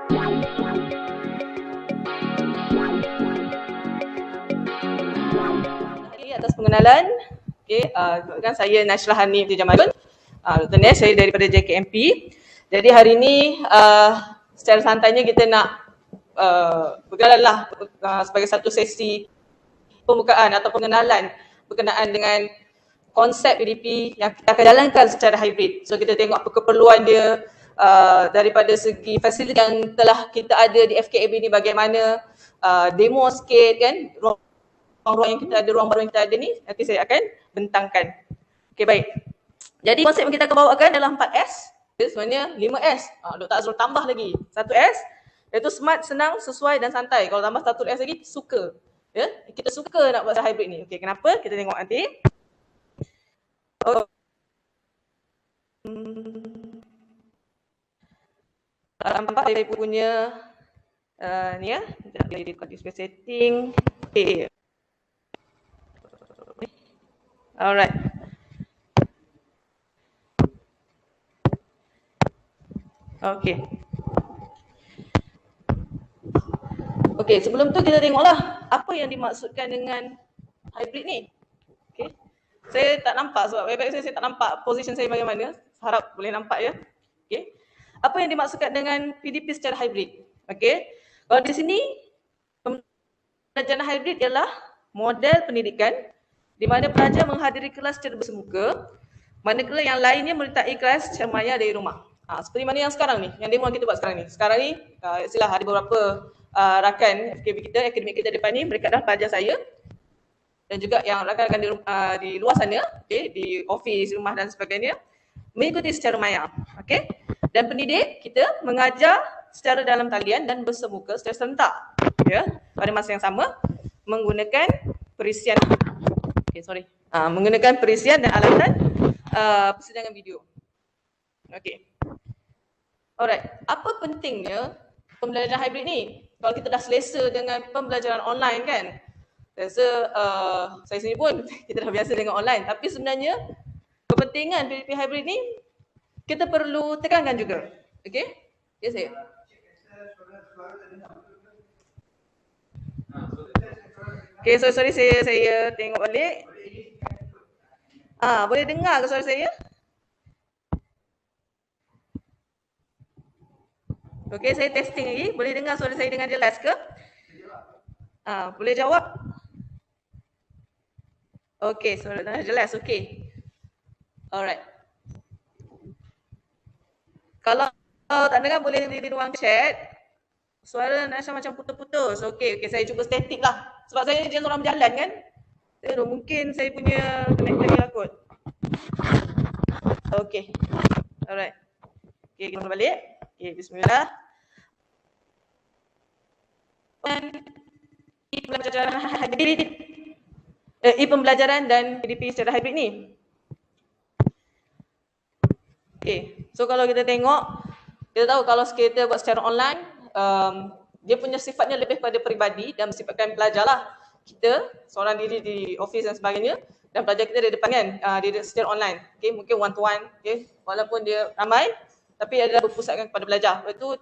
Ini atas pengenalan. Okay, kan saya Nashrah Hani binti Jamaludin. Dr. Nes, saya daripada JKMP. Jadi hari ini secara santainya kita nak berkenalan lah sebagai satu sesi pembukaan atau pengenalan berkenaan dengan konsep PDP yang kita akan jalankan secara hybrid. So kita tengok apa keperluan dia daripada segi fasiliti yang telah kita ada di FKAB ni, bagaimana demo sikit kan, ruang-ruang yang kita ada, ruang baru yang kita ada ni, nanti saya akan bentangkan. Okey, baik. Jadi konsep yang kita akan bawakan adalah 4S. Sebenarnya 5S. Dr. Azrul tambah lagi 1S, iaitu smart, senang, sesuai dan santai. Kalau tambah 1S lagi, suka. Ya, kita suka nak buat secara hybrid ni. Okey, kenapa? Kita tengok nanti. Nampak saya punya ni ya, dia dekat display setting. Okey. Alright. Okey. Okey, sebelum tu kita tengoklah apa yang dimaksudkan dengan hybrid ni. Okey. Saya tak nampak sebab website saya tak nampak position saya bagaimana. Harap boleh nampak ya. Okey. Apa yang dimaksudkan dengan PDP secara hybrid? Okey. Kalau di sini pembelajaran hybrid ialah model pendidikan di mana pelajar menghadiri kelas secara bersemuka, manakala yang lainnya menyertai kelas secara maya dari rumah. Seperti mana yang sekarang ni, yang demo kita buat sekarang ni. Sekarang ni, istilah ada beberapa rakan FKB kita, akademik kita depan ni, mereka adalah pelajar saya dan juga yang rakan-rakan di luar sana, okay, di office, rumah dan sebagainya, mengikuti secara maya. Okay? Dan pendidik kita mengajar secara dalam talian dan bersemuka secara serentak, ya, pada masa yang sama menggunakan perisian menggunakan perisian dan alatan persidangan video. Okey. Alright, apa pentingnya pembelajaran hybrid ni? Kalau kita dah selesa dengan pembelajaran online kan, saya sendiri pun kita dah biasa dengan online, tapi sebenarnya kepentingan PDP hybrid ni kita perlu tekankan juga. Okey? Ya saya. Okay, sorry saya tengok balik. Boleh dengar ke suara saya? Okey, saya testing lagi. Boleh dengar suara saya dengan jelas ke? Boleh jawab? Okey, suara dah jelas. Okey. Alright. Kalau tak dengar boleh di ruang chat. Suara Nasha macam putus-putus. Okey, saya cuba statik lah. Sebab saya jenis orang berjalan kan. Mungkin saya punya connector ni lah kot. Okey. Alright. Okey, kita balik. Okey, bismillah. Pembelajaran dan PDP secara hybrid ni. Okey, so kalau kita tengok, kita tahu kalau kita buat secara online, dia punya sifatnya lebih pada peribadi dan mensifatan pelajar lah. Kita seorang diri di office dan sebagainya, dan pelajar kita di depan kan, dia secara online. Okay, mungkin one to one, okay, walaupun dia ramai, tapi adalah berpusatkan kepada belajar. Itu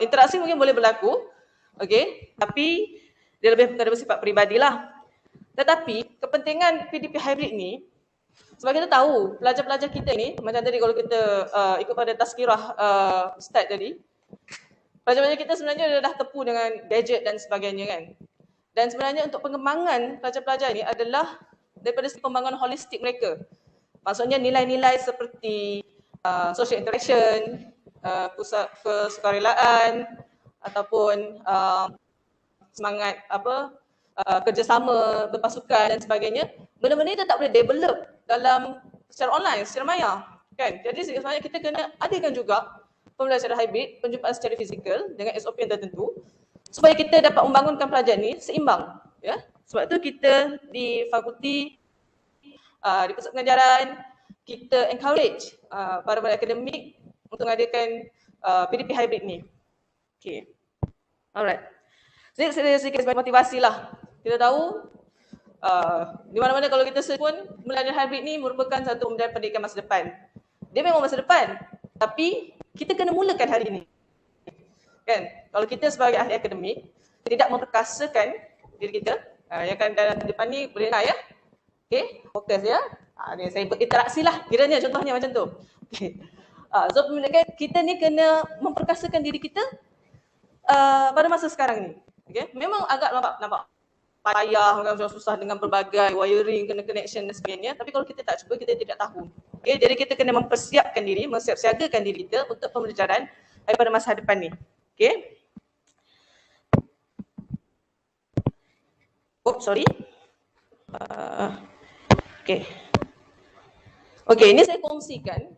interaksi mungkin boleh berlaku, okay, tapi dia lebih pada bersifat peribadi lah. Tetapi kepentingan PDP hybrid ni, sebab kita tahu pelajar-pelajar kita ni, macam tadi kalau kita ikut pada tazkirah start tadi, pelajar-pelajar kita sebenarnya dah tepu dengan gadget dan sebagainya kan. Dan sebenarnya untuk pengembangan pelajar-pelajar ni adalah daripada pembangunan holistik mereka. Maksudnya nilai-nilai seperti social interaction, kesukarelaan ataupun semangat kerjasama, berpasukan dan sebagainya. Benda-benda ni tak boleh develop dalam secara online, secara maya kan. Jadi sebenarnya kita kena adakan juga pembelajaran hybrid, penjumpaan secara fizikal dengan SOP yang tertentu supaya kita dapat membangunkan pelajar ni seimbang, ya. Sebab tu kita di fakulti, di pusat pengajaran, kita encourage para akademik untuk mengadakan PDP hybrid ni. Okay. Alright. Jadi saya sedikit sebagai motivasi lah. Kita tahu di mana-mana kalau kita search pun, pembelajaran hybrid ni merupakan satu pembelajaran pendidikan masa depan. Dia memang masa depan, tapi kita kena mulakan hari ini. kan? Kalau kita sebagai ahli akademik tidak memperkasakan diri kita, yang kan dalam depan ni boleh nak ya. Okey, fokus ya. Ni saya berinteraksi lah kiranya contohnya macam tu. Okey. So kita ni kena memperkasakan diri kita pada masa sekarang ni. Okey, memang agak nampak payah, susah dengan berbagai wiring, kena connection dan sebagainya. Tapi kalau kita tak cuba, kita tidak tahu. Okay, jadi kita kena mempersiapkan diri, memsiapsiagakan diri kita untuk pembelajaran daripada masa depan ni. Okay. Sorry. Okay. Okay, ini saya kongsikan.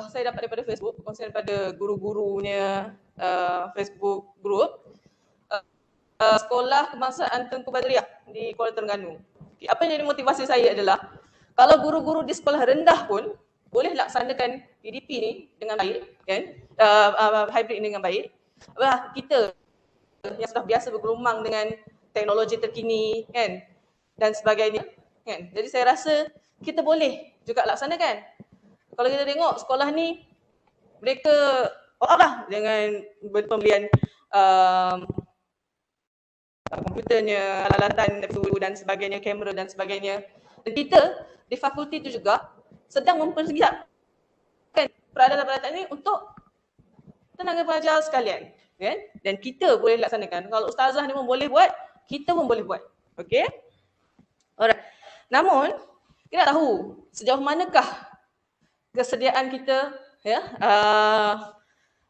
Saya dapat daripada Facebook, kongsikan daripada guru-gurunya Facebook group. Sekolah Kebangsaan Tengku Badriah di Kuala Terengganu. Okay, apa yang jadi motivasi saya adalah kalau guru-guru di sekolah rendah pun boleh laksanakan PDP ni dengan baik, kan? Hybrid ni dengan baik. Kita yang sudah biasa bergelumang dengan teknologi terkini, kan? Dan sebagainya, kan? Jadi saya rasa kita boleh juga laksanakan. Kalau kita tengok sekolah ni, mereka all out lah dengan pembelian komputernya, alatan dan sebagainya, kamera dan sebagainya. Dan kita di fakulti itu juga sedang mempersiapkan peralatan-peralatan ini untuk tenaga pelajar sekalian, kan? Dan kita boleh laksanakan. Kalau ustazah ni pun boleh buat, kita pun boleh buat. Okey? Alright. Namun kita nak tahu sejauh manakah kesediaan kita, ya,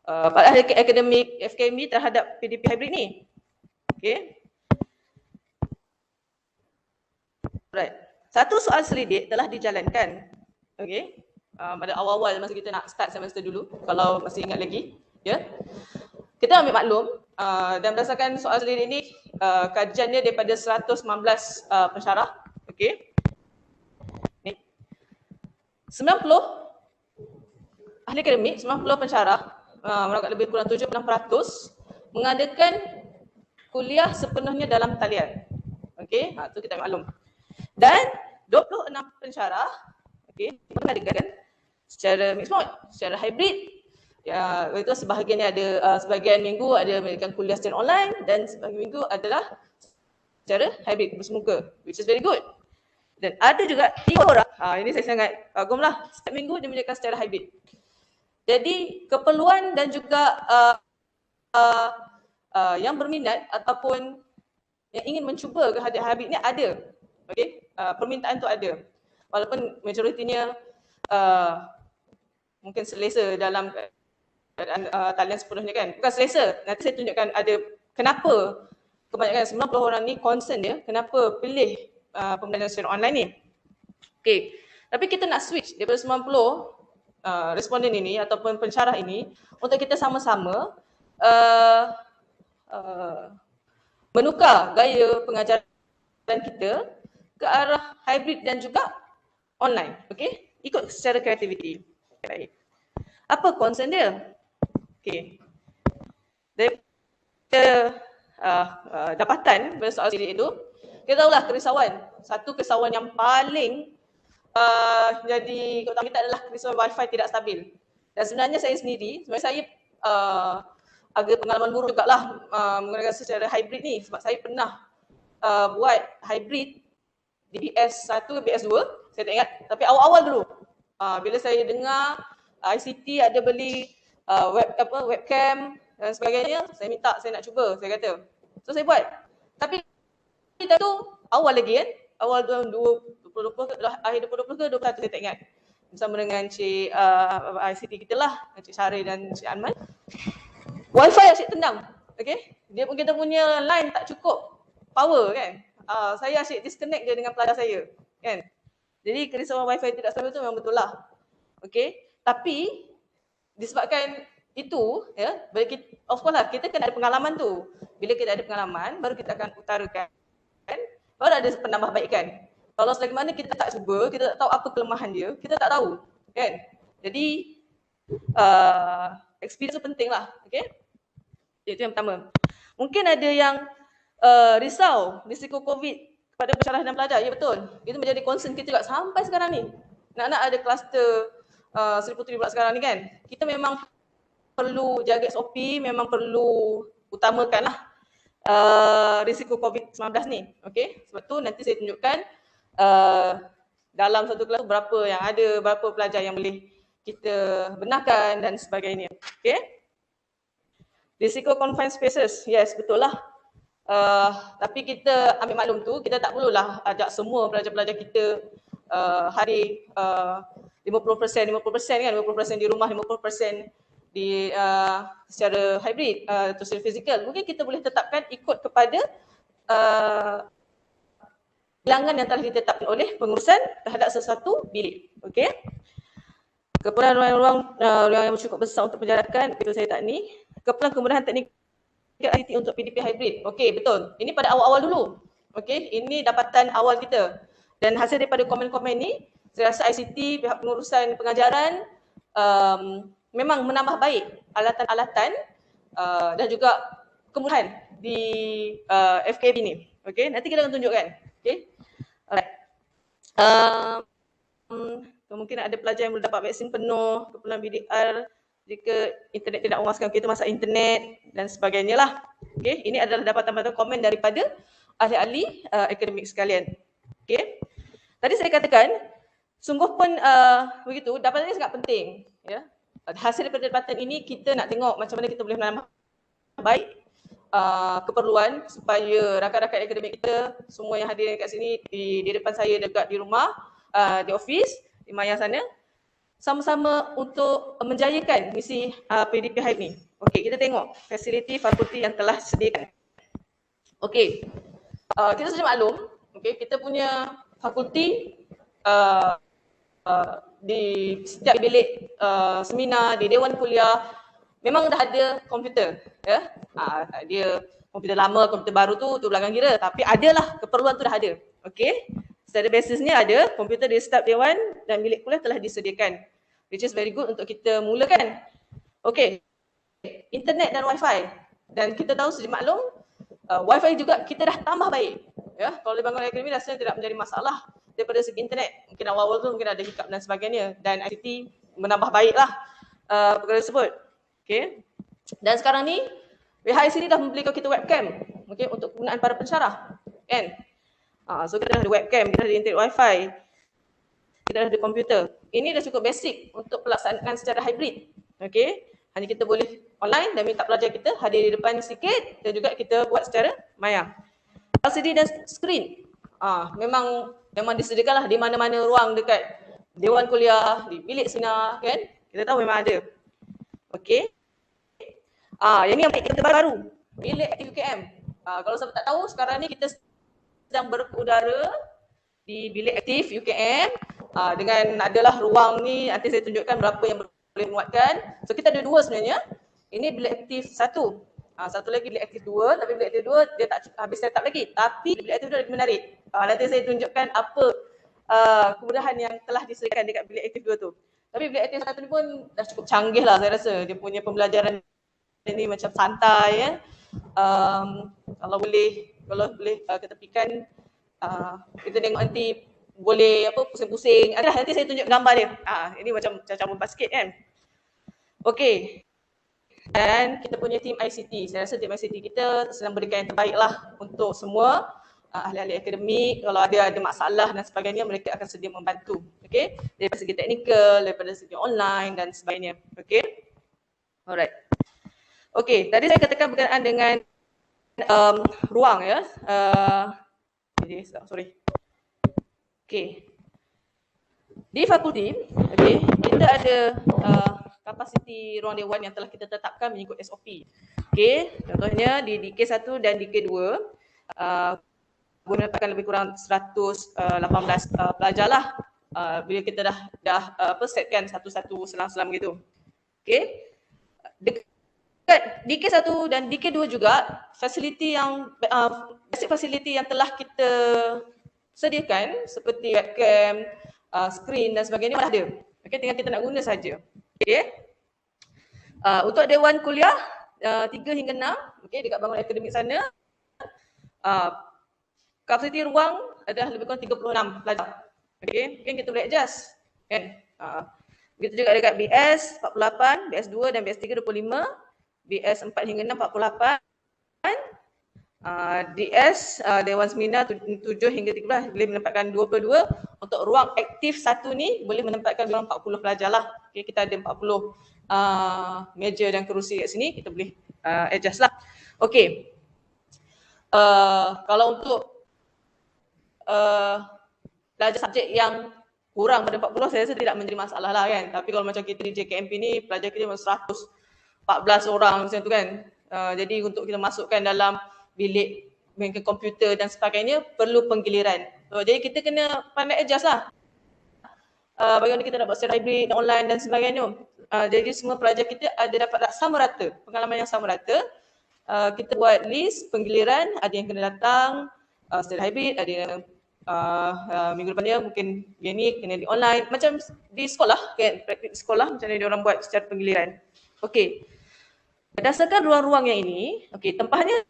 pada ahli akademik FKMB terhadap PDP hybrid ni. Okey. Right. Satu soal selidik telah dijalankan. Okey. Pada awal-awal masa kita nak start semester dulu, kalau masih ingat lagi, ya. Kita ambil maklum dan berdasarkan soal selidik ini kajiannya daripada 119 pensyarah. Okey. Ni 90 ahli akademik, 90 pensyarah, merangkap lebih kurang 76% mengadakan kuliah sepenuhnya dalam talian. Okey, tu kita maklum. Dan 26 pensyarah mengadakan secara mixed mode, secara hybrid. Ya, itu sebahagiannya ada sebahagian minggu ada mengadakan kuliah secara online dan sebahagian minggu adalah secara hybrid bersemuka, which is very good. Dan ada juga 3 orang, ini saya sangat kagumlah, setiap minggu dia mengadakan secara hybrid. Jadi keperluan dan juga yang berminat ataupun yang ingin mencuba hybrid ni ada. Okey, permintaan tu ada. Walaupun majoritinya mungkin selesa dalam talian sepenuhnya, kan. Bukan selesa, nanti saya tunjukkan ada kenapa kebanyakan 90 orang ni concern dia, kenapa pilih pembelajaran secara online ni. Okey, tapi kita nak switch daripada 90 responden ini ataupun pensyarah ini untuk kita sama-sama menukar gaya pengajaran kita ke arah hybrid dan juga online. Okey, ikut secara kreativiti. Baik. Apa concern dia? Okey. Daripada dapatan pada soal sendiri itu, kita tahulah kerisauan. Satu kerisauan yang paling jadi utama kita adalah kerisauan wifi tidak stabil. Dan sebenarnya saya sendiri, saya agak pengalaman buruk jugalah menggunakan secara hybrid ni, sebab saya pernah buat hybrid di BS1, BS2, saya tak ingat. Tapi awal-awal dulu, bila saya dengar ICT ada beli webcam dan sebagainya, saya minta, saya nak cuba, saya kata. So saya buat. Tapi kita tu awal lagi, kan, awal tahun 2020, akhir 2020 ke 2021, saya tak ingat. Bersama dengan Cik ICT kita lah, Cik Syaril dan Cik Anman. Wifi asyik tendang. Okay? Kita punya line tak cukup power, kan. Saya asyik disconnect dia dengan pelajar saya, kan. Jadi kerisauan wifi tidak stabil tu memang betul lah. Okay. Tapi disebabkan itu, ya, of course lah kita kena ada pengalaman tu. Bila kita ada pengalaman, baru kita akan utarakan, kan, baru ada penambahbaikan. Kalau selagi mana kita tak cuba, kita tak tahu apa kelemahan dia, kita tak tahu, kan. Jadi experience tu penting lah. Okay. Itu yang pertama. Mungkin ada yang risau risiko COVID kepada pensyarah dan pelajar. Ya, betul. Itu menjadi concern kita juga sampai sekarang ni. Nak-nak ada kluster Seri Puteri pula sekarang ni, kan. Kita memang perlu jaga SOP, memang perlu utamakanlah risiko COVID-19 ni. Okay, sebab tu nanti saya tunjukkan dalam satu kelas berapa yang ada, berapa pelajar yang boleh kita benarkan dan sebagainya. Okay, risiko confined spaces, yes, betul lah. Tapi kita ambil maklum tu, kita tak perlulah ajak semua pelajar-pelajar kita hari 50% kan, 50% di rumah, 50% di secara hybrid atau secara fizikal. Mungkin kita boleh tetapkan ikut kepada bilangan yang telah ditetapkan oleh pengurusan terhadap sesuatu bilik. Okey. Keperluan ruang yang cukup besar untuk penjarakan, itu saya tak ni. Keperluan kemudahan teknik ICT untuk PDP hybrid. Okey, betul. Ini pada awal-awal dulu. Okey, ini dapatan awal kita. Dan hasil daripada komen-komen ni, saya rasa ICT, pihak pengurusan pengajaran memang menambah baik alatan-alatan dan juga kemudahan di FKB ni. Okey, nanti kita akan tunjukkan. Okey. Alright. Kemungkinan ada pelajar yang boleh dapat vaksin penuh, keperluan BDR jika internet tidak memuaskan, kita masalah internet dan sebagainya lah. Okay, ini adalah dapatan-dapatan komen daripada ahli-ahli akademik sekalian. Okay, tadi saya katakan sungguh pun begitu, dapatan ini sangat penting. Ya, hasil daripada dapatan ini kita nak tengok macam mana kita boleh menambah baik keperluan supaya rakan-rakan akademik kita semua yang hadir dekat sini di depan saya, dekat di rumah, di office, di Maya sana, sama-sama untuk menjayakan misi PDP Hype ni. Okey, kita tengok fasiliti fakulti yang telah disediakan. Okey, kita sudah maklum, okey, kita punya fakulti di setiap bilik seminar, di dewan kuliah memang dah ada komputer, ya. Dia komputer lama, komputer baru tu belakang kira, tapi adalah keperluan tu dah ada. Okey, secara basisnya ada komputer di setiap dewan dan bilik kuliah telah disediakan, which is very good untuk kita mulakan. Okey, internet dan wifi, dan kita tahu sedia maklum wifi juga kita dah tambah baik. Ya, kalau di bangunan akademi rasanya tidak menjadi masalah daripada segi internet. Mungkin awal-awal tu mungkin ada hiccup dan sebagainya, dan ICT menambah baiklah perkara tersebut. Okey, dan sekarang ni WHIC ni dah membelikan kita webcam, okey, untuk penggunaan para pensyarah, kan? So kita dah ada webcam, kita dah ada internet wifi, kita dah ada komputer. Ini dah cukup basic untuk pelaksanaan secara hybrid. Okey, hanya kita boleh online dan minta pelajar kita hadir di depan sikit, dan juga kita buat secara maya. LCD dan skrin, memang disediakanlah di mana-mana ruang dekat dewan kuliah, di bilik seminar, kan? Kita tahu memang ada. Okey. Yang ni yang kita baru, bilik aktif UKM. Kalau sahabat tak tahu, sekarang ni kita sedang berudara di bilik aktif UKM dengan adalah ruang ni, nanti saya tunjukkan berapa yang boleh muatkan. So kita ada dua sebenarnya. Ini bilik aktif 1. Satu lagi bilik aktif 2, tapi bilik aktif 2 dia tak habis set up lagi. Tapi bilik aktif 2 lagi menarik. Nanti saya tunjukkan apa kemudahan yang telah disediakan dekat bilik aktif 2 tu. Tapi bilik aktif 1 ni pun dah cukup canggih lah saya rasa. Dia punya pembelajaran ini macam santai, ya. Kalau boleh ketepikan, kita tengok nanti boleh pusing-pusing. Nanti saya tunjuk gambar dia. Ini macam cabut basket, kan. Okey. Dan kita punya tim ICT. Saya rasa tim ICT kita sedang berikan yang terbaik lah untuk semua ahli-ahli akademik. Kalau ada masalah dan sebagainya, mereka akan sedia membantu. Okey. Daripada segi teknikal, daripada segi online dan sebagainya. Okey. Alright. Okey, tadi saya katakan berkenaan dengan ruang, ya. Sorry. Okey. Di fakulti, okey, kita ada kapasiti ruang dewan yang telah kita tetapkan mengikut SOP. Okey, contohnya di DK1 dan DK2 boleh mendapatkan lebih kurang 118 pelajar lah bila kita dah setkan satu-satu selang-selang gitu. Okey. Dekat DK1 dan DK2 juga fasiliti yang basic fasiliti yang telah kita sediakan seperti webcam, skrin dan sebagainya dah ada. Okey, tinggal kita nak guna saja. Okey. Untuk dewan kuliah 3 hingga 6, okey, dekat bangunan akademik sana, kapasiti ruang adalah lebih kurang 36 pelajar. Okey, mungkin kita boleh adjust, kan? Begitu juga dekat BS 48, BS 2 dan BS 3 25, BS 4 hingga 6 48, DS Dewan Semina 7 hingga 13 boleh menempatkan 22. Untuk ruang aktif 1 ni boleh menempatkan dalam 40 pelajar lah. Okay, kita ada 40 meja dan kerusi kat sini, kita boleh adjust lah. Okay. Kalau untuk pelajar subjek yang kurang pada 40, saya rasa tidak menjadi masalah lah kan. Tapi kalau macam kita di JKMP ni, pelajar kita memang 114 orang macam tu kan. Jadi untuk kita masukkan dalam bilik bengkel komputer dan sebagainya, perlu penggiliran. Jadi kita kena pandai adjust lah. Bagaimana kita nak buat secara hybrid, online dan sebagainya. Jadi semua pelajar kita ada dapat sama rata, pengalaman yang sama rata. Kita buat list penggiliran, ada yang kena datang secara hybrid, ada yang minggu depan dia mungkin yang ni kena di online, macam di sekolah kan, praktik sekolah macam mana dia orang buat secara penggiliran. Okey. Berdasarkan ruang-ruang yang ini, okey, tempahnya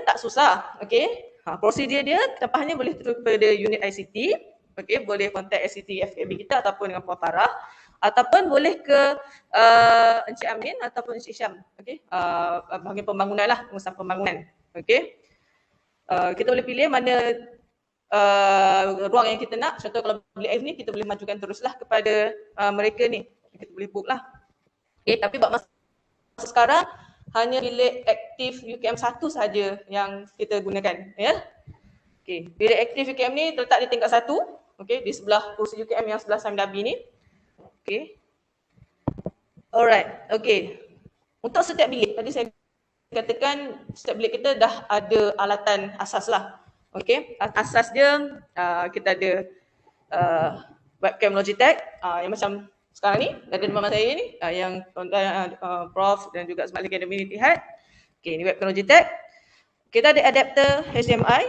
tak susah, okey. Prosedur dia, tempahnya boleh terus pada unit ICT, okey, boleh kontak ICT FKB kita ataupun dengan Puan Farah, ataupun boleh ke Encik Amin ataupun Encik Syam, okey. Bahagian pembangunan lah, pengusaha pembangunan, okey. Kita boleh pilih mana ruang yang kita nak. Contoh kalau bilik F ni kita boleh majukan teruslah kepada mereka ni, kita boleh book lah. Okay, tapi buat masa sekarang hanya bilik aktif UKM 1 saja yang kita gunakan, ya. Okay, bilik aktif UKM ni terletak di tingkat 1, okay, di sebelah kursi UKM yang sebelah Samin Dabi ni. Okay. Alright, okay. Untuk setiap bilik, tadi saya katakan setiap bilik kita dah ada alatan asas lah. Okay, asas dia kita ada webcam Logitech yang macam sekarang ni, ada di mama saya ni, yang Prof dan juga Smart Academy Ittihad. Okay, ni webcam Logitech. Kita ada adapter HDMI.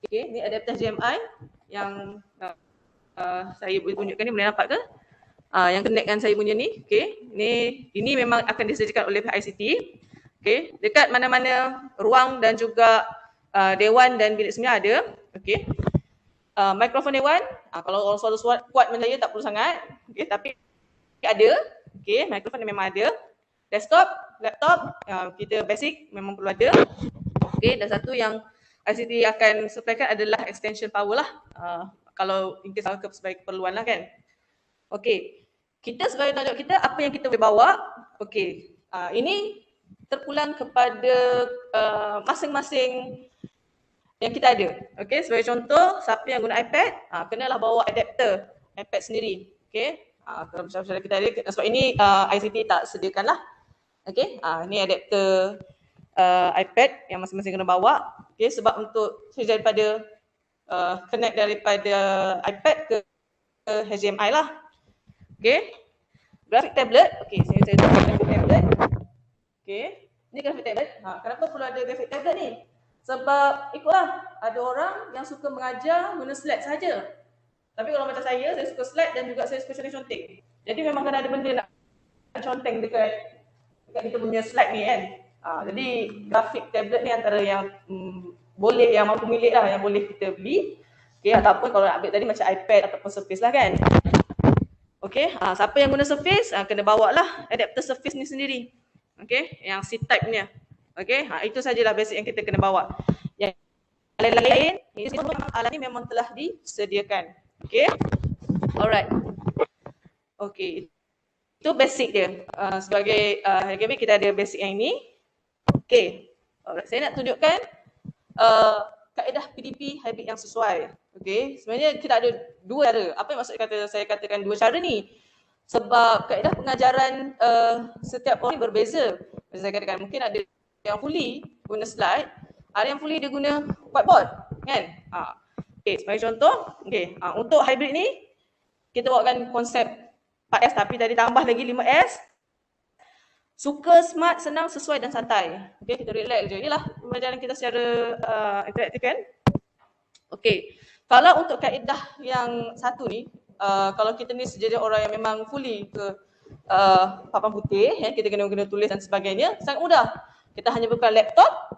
Okay, ni adapter HDMI yang saya boleh tunjukkan ni, boleh nampak ke? Yang connectkan saya punya ni. Okay, ini memang akan disediakan oleh ICT. Okay, dekat mana-mana ruang dan juga dewan dan bilik seminar ada. Okay. Mikrofon dewan, kalau orang suara kuat menjaya tak perlu sangat. Okay, tapi ada. Okay, mikrofon memang ada. Desktop, laptop, kita basic memang perlu ada. Okay, dan satu yang ICT akan supplykan adalah extension power lah. Kalau in case sebagai keperluan lah kan. Okay, kita sebagai tanggungjawab kita, apa yang kita boleh bawa. Okay, ini terpulang kepada masing-masing yang kita ada. Okay, sebagai contoh, siapa yang guna iPad, kenalah bawa adapter iPad sendiri. Okay, kalau macam kita ada, sebab ini ICT tak sediakan lah. Okay, ni adapter iPad yang masing-masing kena bawa. Okay, sebab untuk daripada connect daripada iPad ke HDMI lah. Okay, graphic tablet. Okay, saya tunjuk graphic tablet. Okay, ni graphic tablet. Kenapa perlu ada graphic tablet ni? Sebab ikutlah, ada orang yang suka mengajar guna slide saja. Tapi kalau macam saya suka slide dan juga saya suka conteng. Jadi memang kena ada benda nak conteng dekat kita punya slide ni kan. Jadi grafik tablet ni antara yang boleh, yang mampu milik lah, yang boleh kita beli. Okay, ataupun kalau nak ambil tadi macam iPad ataupun Surface lah kan. Okay, siapa yang guna Surface, kena bawa lah adapter Surface ni sendiri. Okay, yang C-type punya. Okay, itu sajalah basic yang kita kena bawa. Yang lain-lain, ini semua alat ni memang telah disediakan. Okay, alright. Okay, itu basic dia. Sebagai HKB kita ada basic yang ini. Okay, alright. Saya nak tunjukkan kaedah PDP hybrid yang sesuai. Okay, sebenarnya kita ada dua cara. Apa yang maksud saya katakan dua cara ni? Sebab kaedah pengajaran setiap orang berbeza. Saya katakan mungkin ada yang fully guna slide, ada yang fully dia guna whiteboard, kan? Okay, sebagai contoh, okay, untuk hybrid ni kita bawakan konsep 4S tapi tadi tambah lagi 5S. Suka, smart, senang, sesuai dan santai. Okay, kita relax je. Inilah pembelajaran kita secara interaktif kan? Okay, kalau untuk kaedah yang satu ni, kalau kita ni sejenis orang yang memang fully ke papan putih, ya, kita kena guna tulis dan sebagainya, sangat mudah. Kita hanya buka laptop,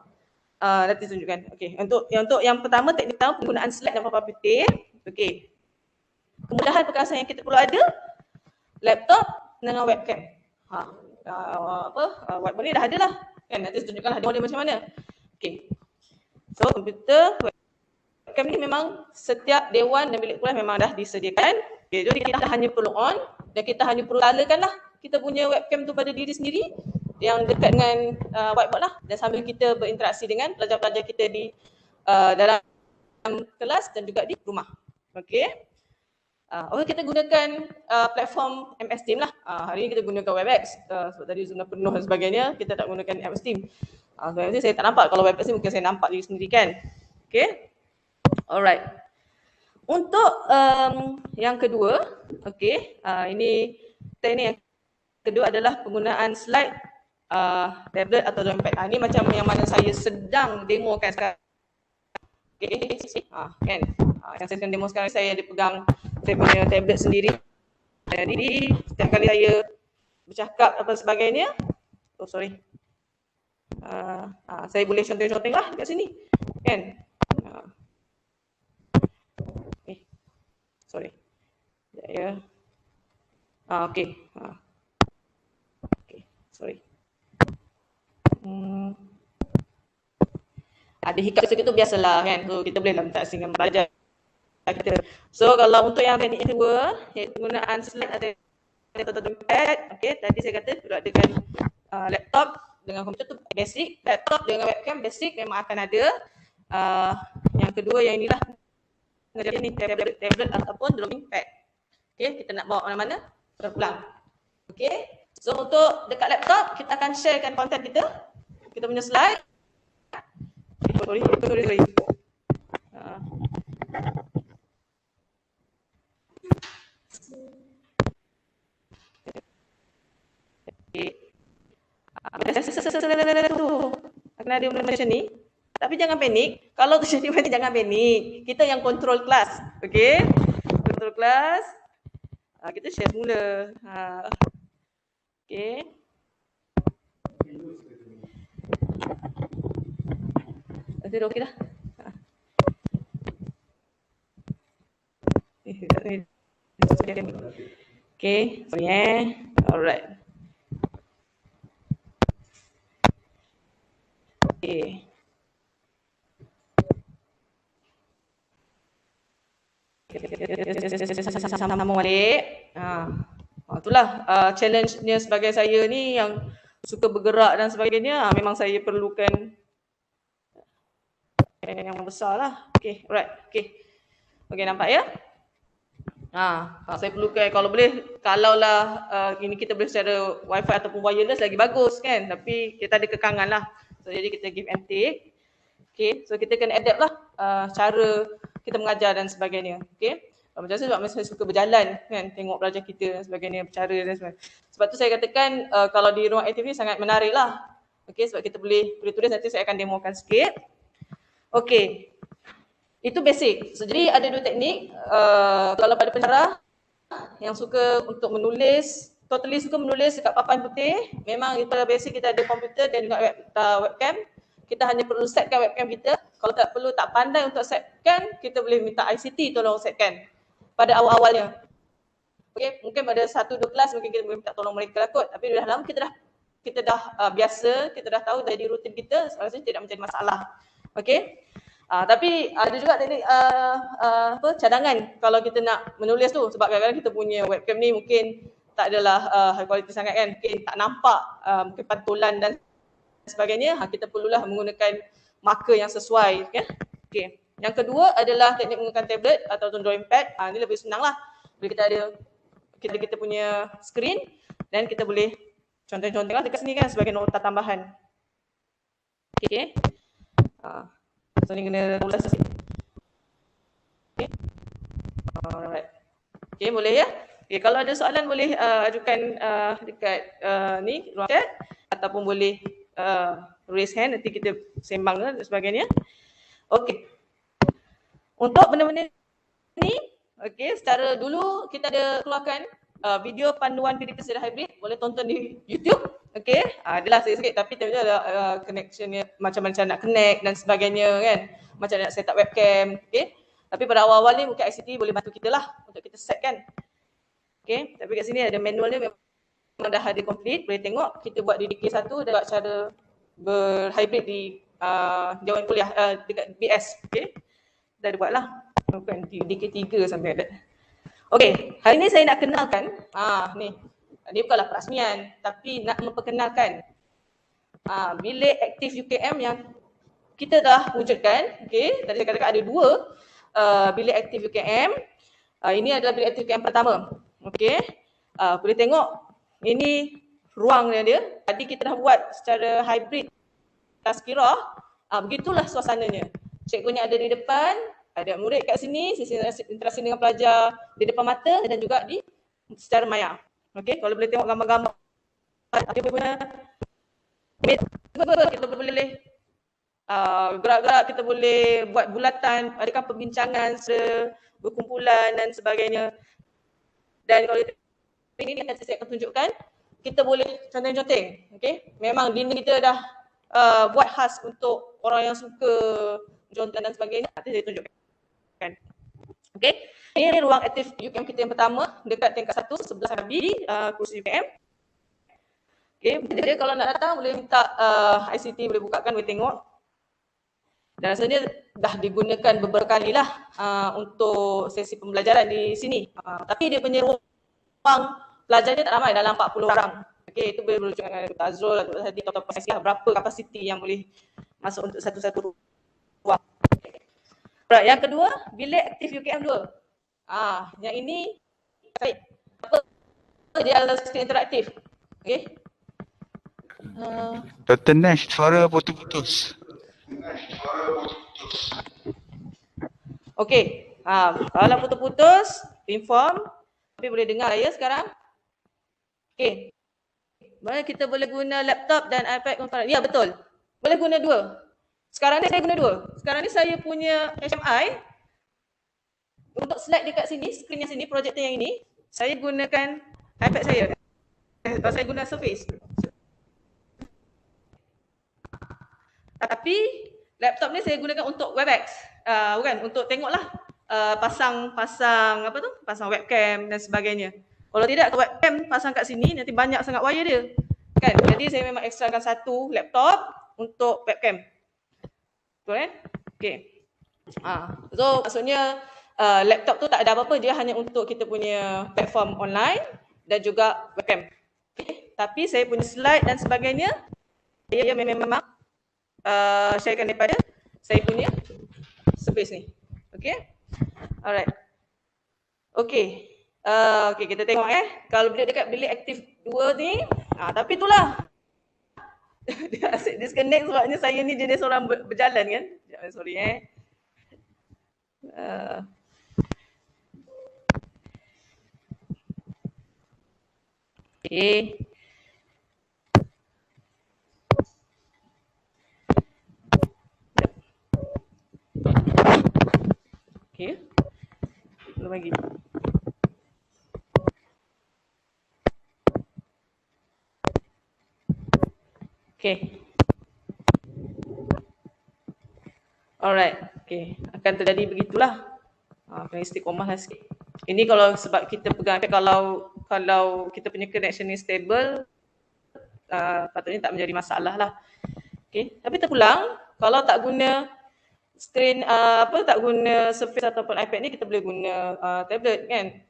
nanti tunjukkan. Okay, untuk yang pertama, teknik pertama penggunaan slide dan papan putih. Okay, kemudahan perkasan yang kita perlu ada, laptop, dengan webcam. Whiteboard ni dah ada lah kan, nanti tunjukkanlah dia macam mana. Okay, so komputer webcam ni memang setiap dewan dan bilik kuliah memang dah disediakan. Okay, jadi kita hanya perlu on dan kita hanya perlu nyalakan lah kita punya webcam tu pada diri sendiri yang dekat dengan whiteboard lah, dan sambil kita berinteraksi dengan pelajar-pelajar kita di dalam kelas dan juga di rumah. Okay. Kita gunakan platform MS Team lah. Hari ini kita gunakan WebEx. Sebab tadi Zoom dah penuh dan sebagainya, kita tak gunakan MS Team. Sebenarnya saya tak nampak. Kalau WebEx ni mungkin saya nampak diri sendiri kan. Okay. Alright. Untuk yang kedua, okay, ini teknik yang kedua adalah penggunaan slide, tablet atau dompet. Ini macam yang mana saya sedang demokan sekarang. Okay. Kan? Yang saya sedang demo sekarang, saya ada pegang saya punya tablet sendiri. Jadi setiap kali saya bercakap apa sebagainya, saya boleh conteng-conteng lah kat sini kan. Ada hiccup sikit tu biasalah kan. So kita boleh minta asing dengan pelajar kita. So kalau untuk yang teknik kedua, iaitu penggunaan slide atau dompet, okay, tadi saya kata perlu adakan laptop dengan komputer tu basic, laptop dengan webcam basic memang akan ada. Yang kedua yang inilah ni tablet ataupun drawing pad. Okay, kita nak bawa mana-mana pulang. Okay, so untuk dekat laptop kita akan sharekan konten kita punya slide. Sorry. Akan ada macam ni. Tapi jangan panik. Kalau terjadi macam ni jangan panik. Kita yang control kelas. Okay. Control kelas. Kita share semula. Okay. Nanti dah okey dah. Okay. Sorry Alright. Okay. Sambung balik. Itulah challenge-nya sebagai saya ni yang suka bergerak dan sebagainya. Memang saya perlukan yang besar lah. Okay, alright. Okay, nampak ya? Saya perlukan, kalau boleh, kalaulah ini kita boleh secara wifi ataupun wireless lagi bagus kan. Tapi kita ada kekangan lah. So, jadi kita give and take. Okay, so kita kena adapt lah cara kita mengajar dan sebagainya. Okay. Macam saya sebab saya suka berjalan kan, tengok pelajar kita dan sebagainya, bercara dan sebagainya. Sebab tu saya katakan kalau di ruang aktiviti sangat menarik lah. Okay, sebab kita boleh tulis, nanti saya akan demokan sikit. Okay, itu basic. So, jadi ada dua teknik. Kalau pada pencerah yang suka untuk menulis, totally suka menulis dekat papan putih, memang pada basic kita ada komputer dan juga webcam. Kita hanya perlu setkan webcam kita. Kalau tak perlu, tak pandai untuk setkan, kita boleh minta ICT tolong setkan pada awal-awalnya. Okay, mungkin pada 1-2 kelas mungkin kita boleh minta tolong mereka lah kot. Tapi dah lama kita dah biasa, kita dah tahu dari rutin kita, rasanya tidak menjadi masalah. Okay. Tapi ada juga teknik cadangan kalau kita nak menulis tu, sebab kadang-kadang kita punya webcam ni mungkin tak adalah high quality sangat kan, mungkin tak nampak mungkin pantulan dan sebagainya. Kita perlulah menggunakan marker yang sesuai kan. Okay. Yang kedua adalah teknik menggunakan tablet atau drawing pad. Ini lebih senang lah. Kita ada kita punya screen dan kita boleh conteng-conteng lah dekat sini kan sebagai nota tambahan. Okay. So ni kena tulis sikit. Okay. Alright. Okay, boleh ya? Okay, kalau ada soalan boleh ajukan dekat ni ruang chat ataupun boleh raise hand, nanti kita sembang dan sebagainya. Okay. Untuk benda-benda ni, okay, secara dulu kita ada keluarkan video panduan PDP secara hybrid, boleh tonton di YouTube. Okay, adalah sikit-sikit tapi tentunya ada connectionnya, macam mana nak connect dan sebagainya kan, macam nak set up webcam. Okay, tapi pada awal-awal ni mungkin ICT boleh bantu kita lah untuk kita set kan. Okay, tapi kat sini ada manualnya, dah ada complete, boleh tengok kita buat di DK1 dan buat cara berhybrid di jawatan kuliah dekat BS. Okay, dah buat lah, bukan di DK3 sampai ada. Okay, hari ni saya nak kenalkan, ni, dia bukanlah perasmian tapi nak memperkenalkan bilik aktif UKM yang kita dah wujudkan. Okay, tadi saya katakan ada 2 bilik aktif UKM. Ini adalah bilik aktif UKM pertama. Okay, boleh tengok ini ruangnya dia. Tadi kita dah buat secara hybrid tazkirah. Begitulah suasananya. Cikgunya ada di depan, ada murid kat sini, sisi interaksi dengan pelajar di depan mata dan juga di secara maya. Okey, kalau boleh tengok gambar-gambar, kita boleh gerak-gerak, kita boleh buat bulatan, adakah perbincangan, berkumpulan dan sebagainya. Dan kalau ini nanti saya akan tunjukkan, kita boleh conteng-conteng. Okey, memang dinding kita dah buat khas untuk orang yang suka jontan dan sebagainya. Nanti saya tunjukkan. Okey, ini ruang aktif UKM kita yang pertama dekat tingkat 1 sebelah Nabi, kursi UKM. Okey, jadi kalau nak datang boleh minta ICT boleh bukakan, boleh tengok. Dan rasanya dah digunakan beberapa kali lah untuk sesi pembelajaran di sini. Tapi dia punya ruang pelajarnya tak ramai, dalam 40 orang. Okey, itu boleh berujuk dengan Dr. Azrul atau tadi Dr. Pasya, berapa kapasiti yang boleh masuk untuk satu-satu ruang. Alright, yang kedua, bilik aktif UKM 2. Yang ini apa? Dia adalah skrin interaktif. Okey. Dr. Nash, suara putus-putus. Okey. Kalau putus-putus, inform. Tapi boleh dengar ya sekarang. Okey. Mana kita boleh guna laptop dan iPad conference. Ya, betul. Boleh guna 2. Sekarang ni saya guna 2. Sekarang ni saya punya HMI untuk slide dekat sini, skrin yang sini, projektor yang ini, saya gunakan iPad saya. Saya guna Surface. Tapi laptop ni saya gunakan untuk WebEx. Bukan, untuk tengoklah pasang apa tu? Pasang webcam dan sebagainya. Kalau tidak, webcam pasang kat sini nanti banyak sangat wire dia. Kan? Jadi saya memang ekstrakan satu laptop untuk webcam. Betul kan? Okey. So maksudnya laptop tu tak ada apa-apa, dia hanya untuk kita punya platform online dan juga webcam. Okay. Tapi saya punya slide dan sebagainya, dia memang sharekan daripada saya punya Surface ni. Okey. Alright. Okey. Okey, kita tengok kalau dekat bilik aktif 2 ni, tapi itulah. Dia asyik disconnect sebabnya saya ni jenis orang berjalan kan. Sorry Okey. Okey. Belum lagi. Okay. Alright. Okay. Akan terjadi begitulah. Kena istiqomah lah sikit. Ini kalau sebab kita pegang, kalau kita punya connection ni stable, patutnya tak menjadi masalah lah. Okay. Tapi terpulang, kalau tak guna screen, tak guna Surface ataupun iPad ni, kita boleh guna tablet kan.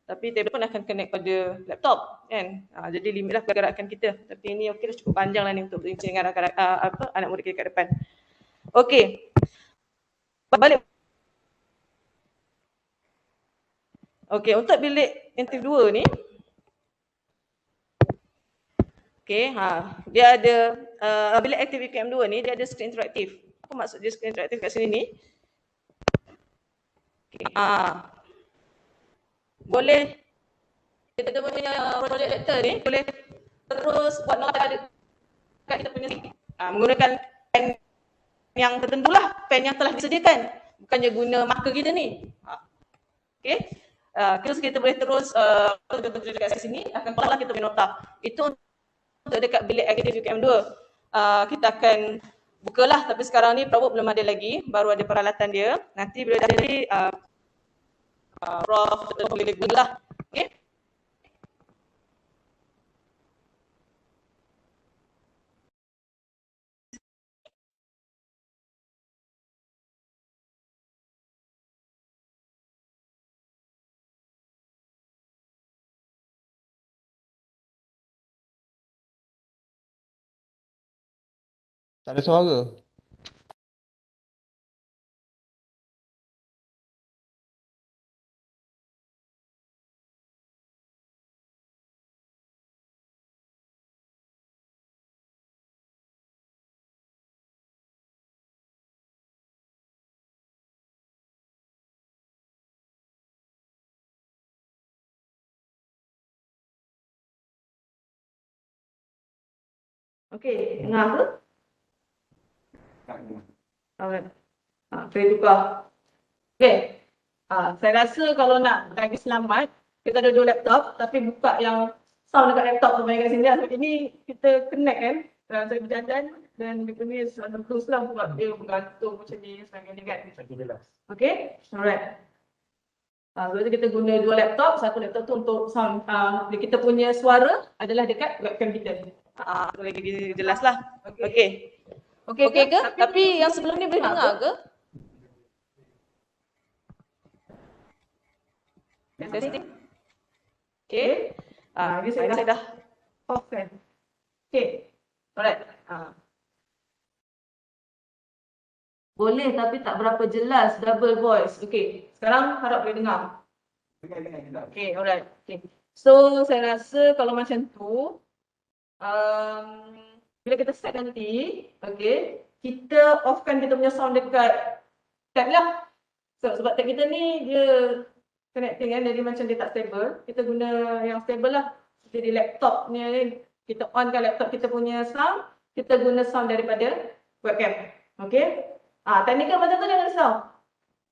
Tapi tablet pun akan connect pada laptop kan. Jadi limitlah pergerakan kita. Tapi ini okey dah, cukup panjang lah ni untuk berinci dengan anak murid kita kat depan. Okey. Balik. Okey, untuk bilik interaktif 2 ni. Okey, dia ada bilik aktif UKM 2 ni, dia ada skrin interaktif. Apa maksud dia skrin interaktif kat sini ni? Okay. Boleh kita punya projector ni boleh terus buat nota dekat kita punya menggunakan pen yang tertentulah, pen yang telah disediakan, bukannya guna marker kita ni. Okey. Terus kita boleh terus dekat sini akan keluarlah kita punya nota. Itu untuk dekat bilik aktif UKM 2. Kita akan bukalah, tapi sekarang ni ProBook belum ada lagi, baru ada peralatan dia. Nanti bila dah jadi Prof boleh gunalah. Okey. Tak ada suara. Okey, dengar ke? Tak ada. Alright. Saya tukar. Okey. Saya rasa kalau nak lagi selamat, kita ada 2 laptop tapi buka yang sound dekat laptop tu main kat sini lah. So, ini kita connect kan. Saya berjalan dan dia punya sound terus lah sebab dia bergantung macam ni sebagainya kan. Okey? Alright. Sebab tu kita guna 2 laptop, satu laptop tu untuk sound. Kita punya suara adalah dekat webcam kita. So lagi jelas lah. Okey. Okey ke? Tapi yang sebelum ni boleh dengar ke? Testing. Okey. Ini saya dah off kan. Okey. Alright. Boleh tapi tak berapa jelas, double voice. Okey. Sekarang harap boleh dengar. Okey, alright. Okay. So saya rasa kalau macam tu, bila kita set nanti, okey, kita offkan kita punya sound dekat tab lah. Sebab tab kita ni dia connecting kan, jadi macam dia tak stable. Kita guna yang stable lah. Jadi laptopnya ni, kita onkan laptop kita punya sound, kita guna sound daripada webcam. Okey? Technical macam tu jangan risau.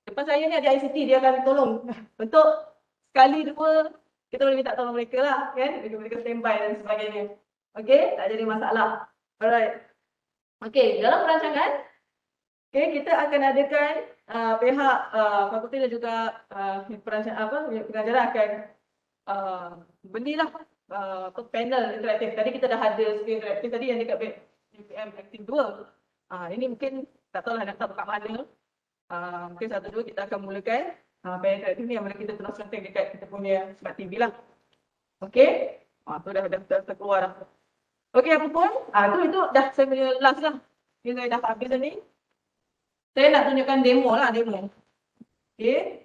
Depan saya ni ada ICT, dia akan tolong. Untuk sekali dua, kita boleh minta tolong mereka lah, kan? Mereka standby dan sebagainya. Okey? Tak jadi masalah. Alright. Okey, dalam perancangan, okay, kita akan adakan pihak fakulti dan juga pengajaran akan belilah panel interaktif. Tadi kita dah ada screen interaktif tadi yang dekat BPM Aktif 2. Ini mungkin tak tahulah nak tahu kat mana. Mungkin satu dua kita akan mulakan panel interaktif ni yang mana kita terus contact dekat kita punya smart TV lah. Okey? Tu dah keluar dah. Okey, apa pun, itu dah saya punya last lah. Ini saya dah habis dah ni. Saya nak tunjukkan demo lah, demo. Okey.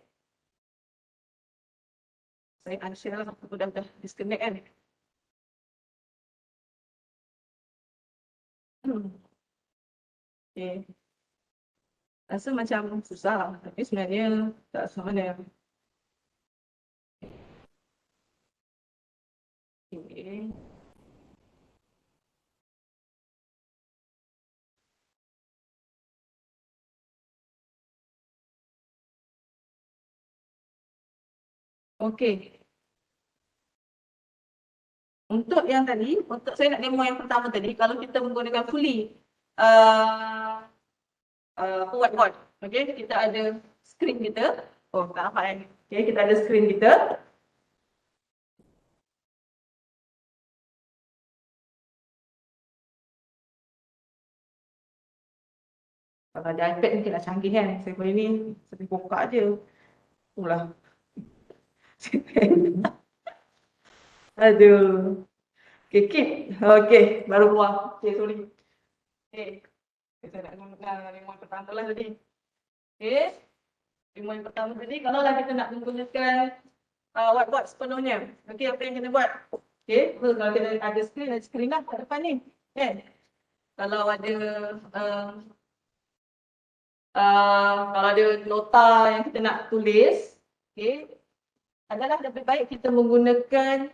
Saya unshare lah, aku dah disconnect kan. Okey. Rasa macam susah, tapi sebenarnya tak semuanya. Okey. Okey. Untuk yang tadi, untuk saya nak demo yang pertama tadi, kalau kita menggunakan fully whiteboard, okey, kita ada screen kita. Oh, tak nampak kan? Okey, kita ada screen kita. Kalau ada iPad mungkin nak canggih kan. Saya boleh ni, saya buka je. Itulah. Aduh. Okay, keep. Okay, baru keluar. Okay, sorry. Okay. Saya nak gunakan demo yang pertama lah tadi. Okay. Demo yang pertama tadi, kalau lah kita nak menggunakan whiteboard sepenuhnya. Okay, apa yang kena buat? Okay, kalau kita ada screen lah kat depan ni. Kan? Kalau ada kalau ada nota yang kita nak tulis, okay, adalah lebih baik kita menggunakan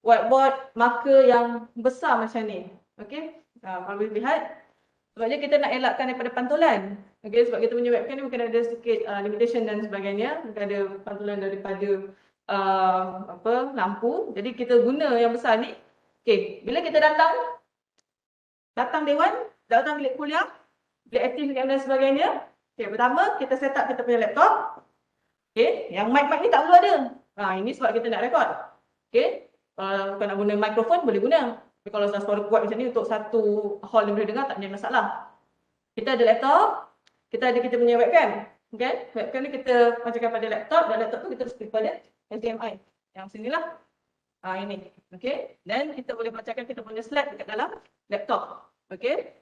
whiteboard marker yang besar macam ni. Okay, kalau boleh lihat, sebabnya kita nak elakkan daripada pantulan. Okay, sebab kita punya webcam ni mungkin ada sedikit limitation dan sebagainya. Mungkin ada pantulan daripada lampu. Jadi kita guna yang besar ni. Okay, bila kita datang dewan, datang bilik kuliah, bilik aktif dan sebagainya. Okay, pertama kita set up kita punya laptop. Okay, yang mic ni tak perlu ada. Ini sebab kita nak record. Okay, kalau nak guna mikrofon boleh guna. Tapi kalau suara kuat macam ni untuk satu hall yang boleh dengar tak ada masalah. Kita ada laptop, kita ada kita punya webcam. Okay, webcam ni kita macamkan pada laptop dan laptop tu kita stick pada HDMI. Yang sinilah. Ini. Okay, dan kita boleh bacakan kita punya slide dekat dalam laptop. Okay.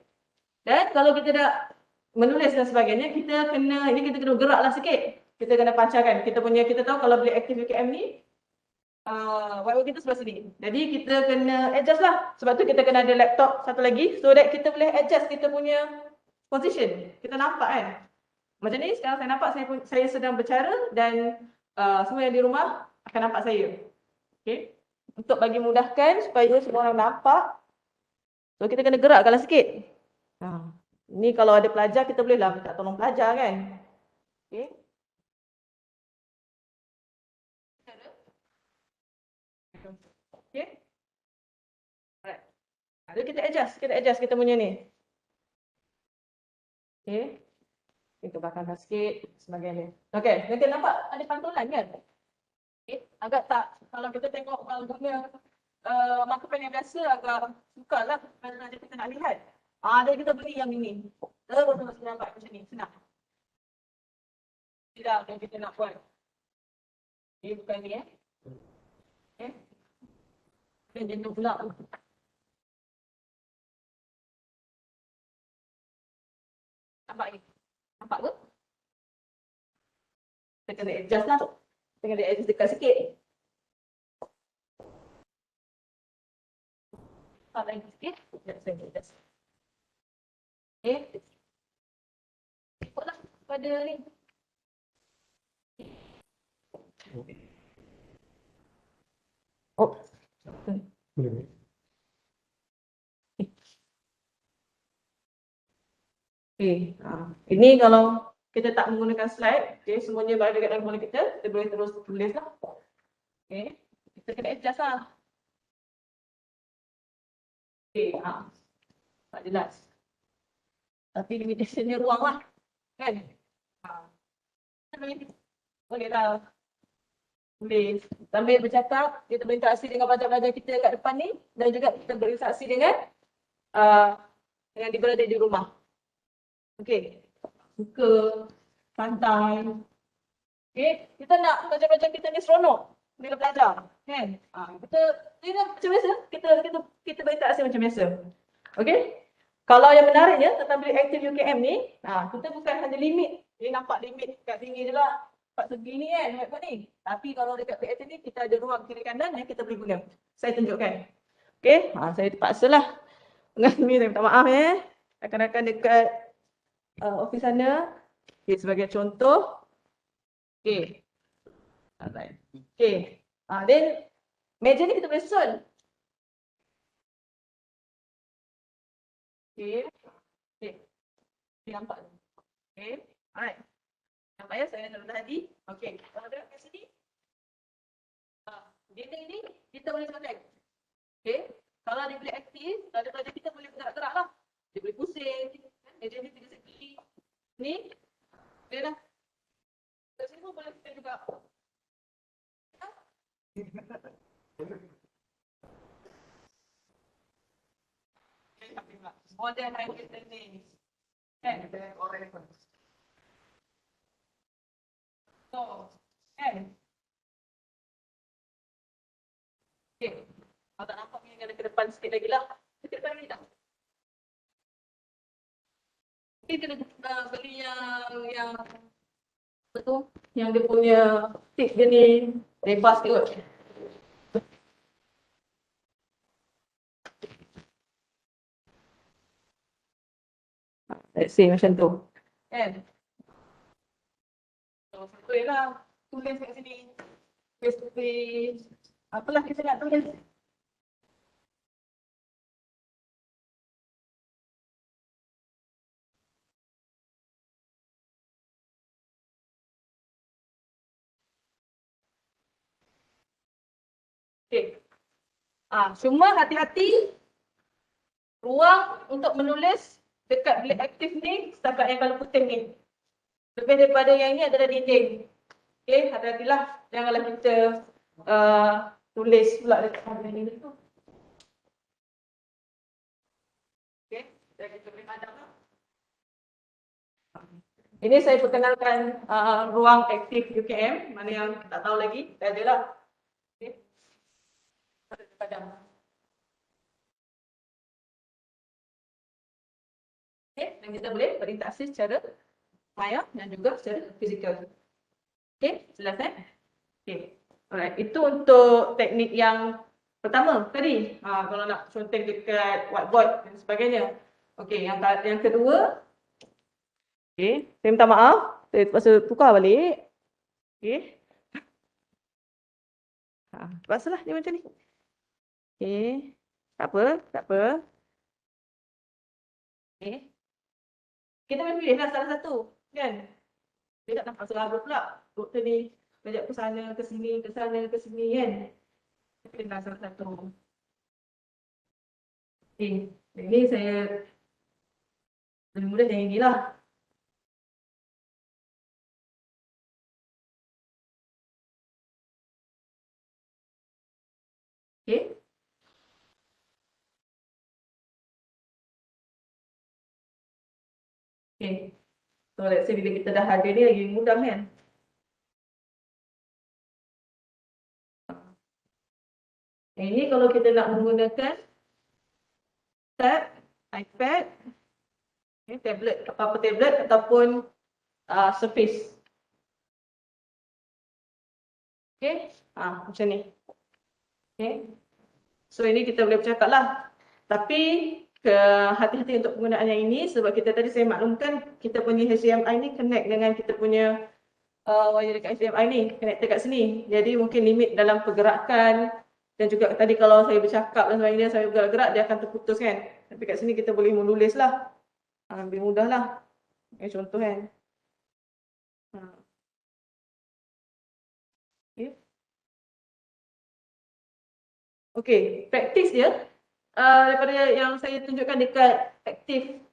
Dan kalau kita dah menulis dan sebagainya, kita kena geraklah sikit. Kita kena pancarkan. Kita tahu kalau beli aktif UKM ni, whiteboard kita sebelah sini. Jadi kita kena adjust lah. Sebab tu kita kena ada laptop satu lagi so that kita boleh adjust kita punya position. Kita nampak kan. Macam ni sekarang saya nampak saya sedang bercara dan semua yang di rumah akan nampak saya. Okay. Untuk bagi mudahkan supaya semua orang nampak. So kita kena gerakkanlah sikit. Ni kalau ada pelajar kita bolehlah minta tolong pelajar kan. Okay. Okay. Alright. Jadi kita adjust kita punya ni. Okay. Kita bakarkan sikit sebagainya. Okay, nanti nampak ada pantulan kan? Okay. Agak tak, kalau kita tengok kalau guna marker pen yang biasa agak sukar lah kalau kita nak lihat. Jadi kita beli yang ini. Terus kita nampak macam ni, senang. Tidak yang kita nak buat. Okay, bukan ni Okay. Dan jenuh pula. Nampak ni? Nampak ke? Kita kena adjust lah. Kita kena adjust dekat sikit. Tak lagi sikit. Sekejap saya adjust. Okay. Ikutlah pada ni. Oh. Boleh. Okay. Ini kalau kita tak menggunakan slide, okay, semuanya berada dekat dalam kepala kita boleh terus tulis lah. Okay. Kita kena adjust lah. Okay. Tak jelas. Tapi limitation ni ruang lah. Kan? Boleh lah. Boleh. Sambil bercakap, kita berinteraksi dengan pelajar-pelajar kita kat depan ni dan juga kita berinteraksi dengan berada di rumah. Okey. Suka, santai. Okey, kita nak pelajar-pelajar kita ni seronok bila belajar, kan? Kita macam biasa, kita berinteraksi macam biasa. Okey? Kalau yang menariknya tentang bilik aktif UKM ni, kita bukan hanya limit. Dia nampak limit kat sini je lah. Kat segi ni kan, whiteboard ni. Tapi kalau dekat bilik aktif ni, kita ada ruang kiri kanan yang kita boleh guna. Saya tunjukkan. Okey, saya terpaksa lah. Dengan ni, saya minta maaf rakan-rakan dekat office sana. Okay, sebagai contoh. Okay. Alright. Okay. Then, meja ni kita boleh susun. Okay. Okay. Okay, nampak. Okay. Alright. Nampak ya, saya dah tadi. Okay. Kalau tengok kat sini. Dinding ni, kita boleh select. Okay. Kalau dia boleh aktif, ada pelajar kita boleh bergerak-gerak lah. Dia boleh pusing. Meja ni tiga segi. Ni, boleh lah. Kat sini pun boleh kita juga. Modern hybrid learning. Kan? So, kan? Okay. Kalau tak nampak ni, kena ke depan sikit lagi lah. Ke depan ni tak? Okay, kena beli yang betul, yang dia punya tip dia ni lebar sikit kot. Let's say macam tu. Kan? So, betul lah. Tulis kat sini. Tulis. Apalah kita nak tulis. Okay. Cuma hati-hati ruang untuk menulis dekat bilik aktif ni setakat yang kalau putih ni. Lebih daripada yang ini adalah dinding. Okay, hati-hatilah. Janganlah kita tulis pula dekat dinding tu. Okay, kita boleh padam lah. Ini saya perkenalkan ruang aktif UKM. Mana yang tak tahu lagi, dah ada lah. Okay. Padam. Okay, dan kita boleh berinteraksi secara maya dan juga secara fizikal. Okay, jelas Okay, alright. Itu untuk teknik yang pertama tadi. Kalau nak conteng dekat whiteboard dan sebagainya. Okay, yang kedua. Okay, saya minta maaf. Saya terpaksa tukar balik. Okay. Terpaksalah dia macam ni. Okay. Tak apa. Okay. Kita boleh pilih salah satu, kan? Dia tak nampak serabut pula. Doktor ni belajar ke sana, ke sini, kan? Kita pilih salah satu. Okay. Ini saya lebih mudah yang inilah. Okay. Okay. So let's say bila kita dah ada ni lagi mudah kan? Ini kalau kita nak menggunakan tab, iPad, tablet, apa-apa tablet ataupun Surface. Okay, macam ni. Okay. So ini kita boleh bercakap lah. Tapi hati-hati untuk penggunaan yang ini sebab kita tadi saya maklumkan kita punya HDMI ni connect dengan kita punya wire dekat HDMI ni, connected kat sini. Jadi mungkin limit dalam pergerakan dan juga tadi kalau saya bercakap dan sebagainya, saya bergerak-gerak dia akan terputus kan. Tapi kat sini kita boleh menulis lah. Lebih mudah lah. Contoh kan. Okay. Okay, praktis dia daripada yang saya tunjukkan dekat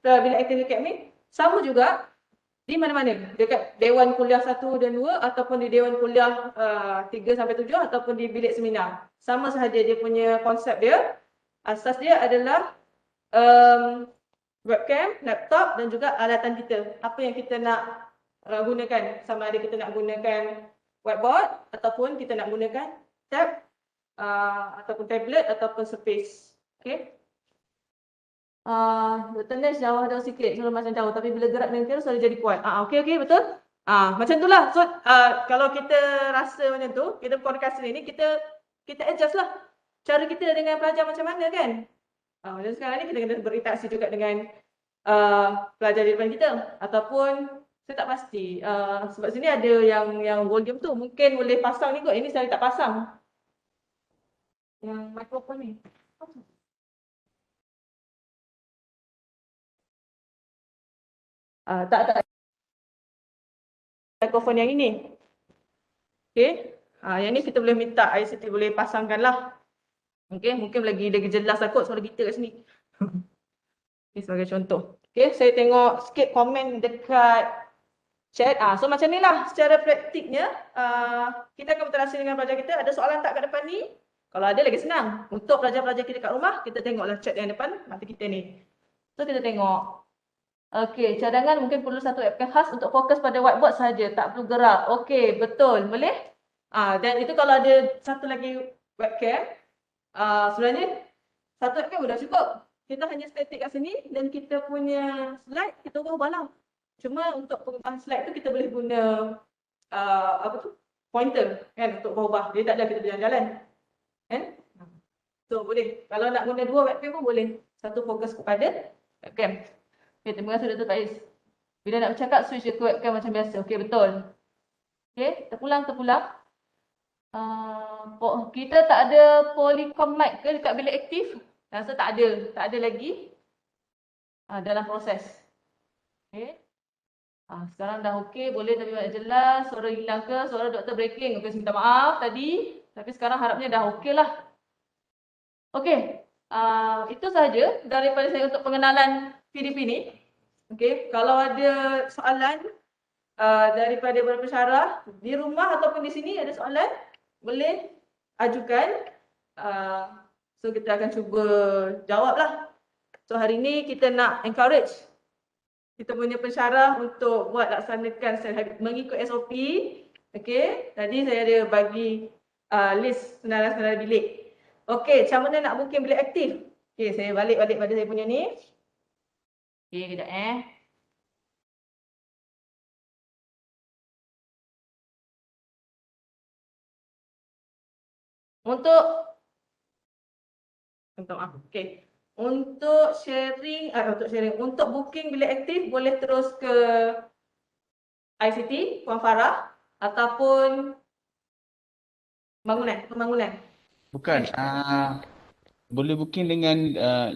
Bilik Aktif Academy, sama juga di mana-mana. Dekat Dewan Kuliah 1 dan 2 ataupun di Dewan Kuliah 3 sampai 7 ataupun di bilik seminar. Sama sahaja dia punya konsep dia. Asas dia adalah webcam, laptop dan juga alatan kita. Apa yang kita nak gunakan. Sama ada kita nak gunakan whiteboard ataupun kita nak gunakan tab ataupun tablet ataupun Surface. Okay. Dr. Nash jauh sikit, selalu macam jauh. Tapi bila gerak dengan kira selalu jadi kuat. Okey, betul? Macam itulah. So, kalau kita rasa macam tu, kita komunikasi ni, kita adjust lah. Cara kita dengan pelajar macam mana kan? Macam sekarang ni kita kena berinteraksi juga dengan pelajar di depan kita. Ataupun, saya tak pasti. Sebab sini ada yang volume tu. Mungkin boleh pasang ni kot. Ini saya tak pasang. Yang mikrofon ni. Tak. Mikrofon yang ini. Okay. Yang ni kita boleh minta ICT boleh pasangkan lah. Okay. Mungkin lagi jelas lah kot suara kita kat sini. Okay, sebagai contoh. Okay. Saya tengok sikit komen dekat chat. So macam ni lah secara praktiknya. Kita akan berinteraksi dengan pelajar kita. Ada soalan tak kat depan ni? Kalau ada lagi senang. Untuk pelajar-pelajar kita kat rumah, kita tengoklah chat yang depan mata kita ni. So kita tengok. Okey, cadangan mungkin perlu satu webcam khas untuk fokus pada whiteboard sahaja, tak perlu gerak. Okey, betul. Boleh? Dan itu kalau ada satu lagi webcam, sebenarnya satu webcam sudah cukup. Kita hanya static kat sini dan kita punya slide kita ubah lah. Cuma untuk pengubahan slide tu kita boleh guna pointer kan untuk ubah. Dia tak ada kita berjalan-jalan. Kan? So boleh. Kalau nak guna dua webcam pun boleh. Satu fokus kepada webcam. Okay, terima kasih Dr. Faiz. Bila nak bercakap, switch je ke webcam macam biasa. Okey, betul. Okey, terpulang. Kita tak ada Polycom mic ke dekat bilik aktif? Rasa tak ada lagi dalam proses. Okey. Sekarang dah okey, boleh tapi banyak jelas. Suara hilang ke? Suara doktor breaking. Okey, saya minta maaf tadi. Tapi sekarang harapnya dah okey lah. Okey. Itu sahaja daripada saya untuk pengenalan PDP ni. Okey, kalau ada soalan daripada beberapa pensyarah di rumah ataupun di sini ada soalan, boleh ajukan. So kita akan cuba jawablah. So hari ni kita nak encourage kita punya pensyarah untuk buat laksanakan mengikut SOP. Okey, tadi saya ada bagi list senarai-senarai bilik. Okey, macam mana nak booking bilik aktif? Okey, saya balik pada saya punya ni. Okey, kejap Untuk minta maaf. Okey. Untuk booking bilik aktif boleh terus ke ICT Puan Farah ataupun pembangunan. Bukan. Boleh booking dengan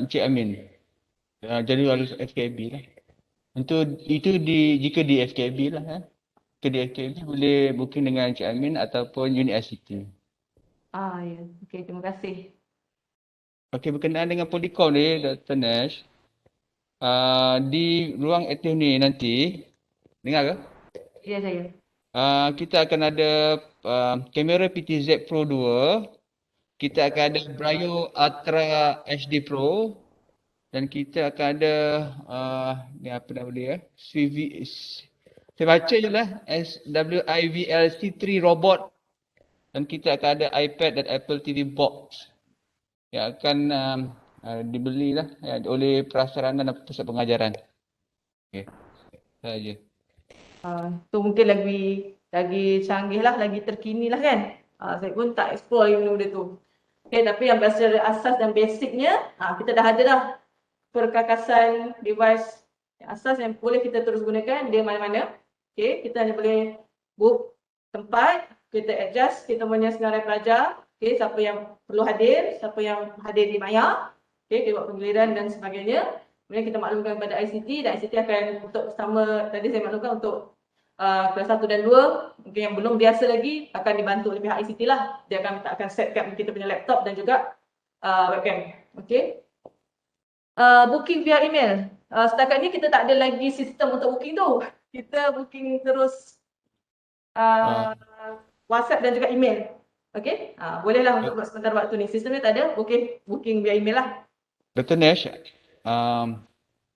Encik Amin. Jadi wali FKB lah. Itu jika di FKB lah. Jika di FKB boleh booking dengan Encik Amin ataupun unit ICT. Ya. Okey, terima kasih. Okey, berkenaan dengan Polycom ni, Dr. Nash. Di ruang aktif ni nanti, dengar ke? Ya, saya. Kita akan ada kamera PTZ Pro 2. Kita akan ada Brio Ultra HD Pro. Dan kita akan ada ni apa nama dia? Saya baca je lah, SWIVLC3 robot. Dan kita akan ada iPad dan Apple TV Box yang akan dibelilah oleh prasarana dan pusat pengajaran. Okey. Saja. Tu mungkin lagi canggih lah, lagi terkini lah kan. Saya pun tak explore benda tu. Okay, tapi yang secara asas dan basicnya, kita dah ada dah perkakasan device yang asas yang boleh kita terus gunakan dia mana-mana. Okay, kita hanya boleh book tempat, kita adjust kita punya senarai pelajar. Okay, siapa yang perlu hadir, siapa yang hadir di maya. Okay, kita buat penggiliran dan sebagainya. Kemudian kita maklumkan kepada ICT dan ICT akan untuk sama, tadi saya maklumkan untuk kelas 1 dan 2, mungkin yang belum biasa lagi akan dibantu oleh pihak ICT lah. Dia akan setkan kita punya laptop dan juga webcam. Okay. Booking via email. Setakat ni kita tak ada lagi sistem untuk booking tu. Kita booking terus WhatsApp dan juga email. Okay. Bolehlah untuk buat sementara waktu ni. Sistemnya tak ada, booking via email lah. Dr. Nash,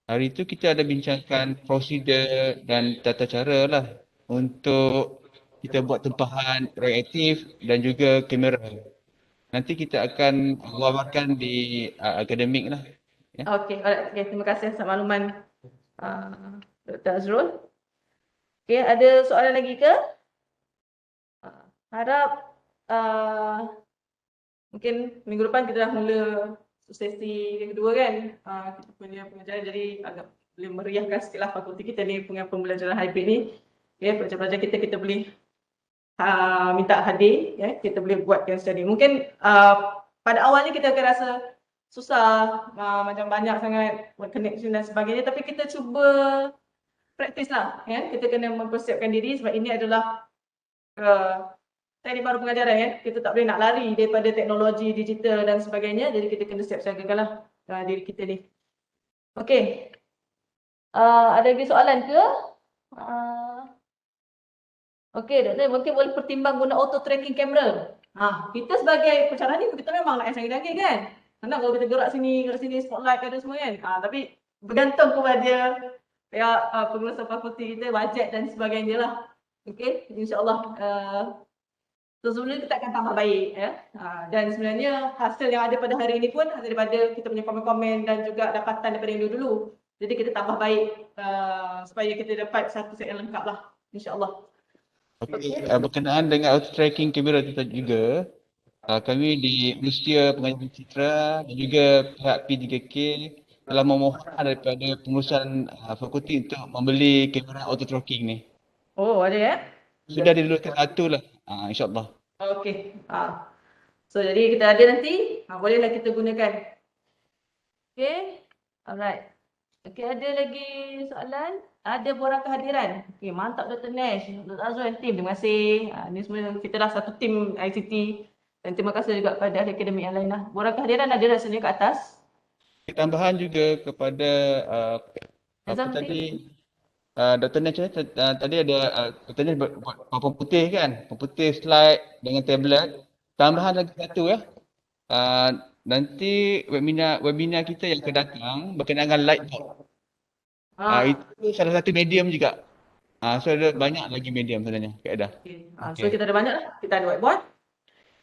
hari itu kita ada bincangkan prosedur dan tata cara lah untuk kita buat tempahan reaktif dan juga kamera. Nanti kita akan wawarkan di akademik lah. Ya. Okey, alright. Okay, terima kasih atas makluman Dr. Azrul. Okey, ada soalan lagi ke? Harap mungkin minggu depan kita dah mula sesi yang kedua kan. Kita punya pengajaran jadi agak boleh meriahkan sikit lah fakulti kita ni punya pembelajaran hybrid ni. Okay, pelajar-pelajar kita boleh minta hadir, ya, kita boleh buatkan secara ni. Mungkin pada awalnya kita akan rasa susah, macam banyak sangat connection dan sebagainya, tapi kita cuba praktis lah, ya. Kita kena mempersiapkan diri sebab ini adalah teknik baru pengajaran, ya. Kita tak boleh nak lari daripada teknologi digital dan sebagainya, jadi kita kena siap-siagakanlah diri kita ni. Okey. Ada lagi soalan ke? Okey, doktor, mungkin boleh pertimbang guna auto tracking kamera. Kita sebagai pencara ni kita memang nak yang canggih-canggih kan. Senang kalau kita gerak sini spotlight ada semua kan. Tapi bergantung kepada pihak pengurusan fakulti kita, bajet dan sebagainya lah. Okey, insya-Allah sebelum kita akan tambah baik, ya. Dan sebenarnya hasil yang ada pada hari ini pun hasil daripada kita punya komen-komen dan juga dapatan daripada yang dulu. Jadi kita tambah baik supaya kita dapat satu set yang lengkap lah, insya-Allah. Okey, berkenaan dengan auto tracking kamera kita juga, kami di Universiti Pengajian Citra dan juga pihak P3K telah memohon daripada pengurusan fakulti untuk membeli kamera auto tracking ni. Oh, ada ya? Sudah dilulukan satu lah, insyaAllah. Okey. So jadi kita ada nanti, bolehlah kita gunakan. Okey. Alright. Okey, ada lagi soalan? Ada borang kehadiran. Okey, mantap Dr. Nash, Dr. Azrul dan tim. Terima kasih. Ini semua kita dah satu tim ICT. Dan terima kasih juga kepada ahli akademik yang lain lah. Borang kehadiran ada rasanya ke atas. Tambahan juga kepada apa tadi Dr. Nash tadi ada Dr. Nash buat papan putih kan, papan putih slide dengan tablet. Tambahan lagi satu ya. Nanti webinar kita yang akan datang berkenaan dengan lightboard. Itu salah satu medium juga. So ada banyak lagi medium sebenarnya. Ada. Okay. So kita ada banyak lah. Kita ada whiteboard.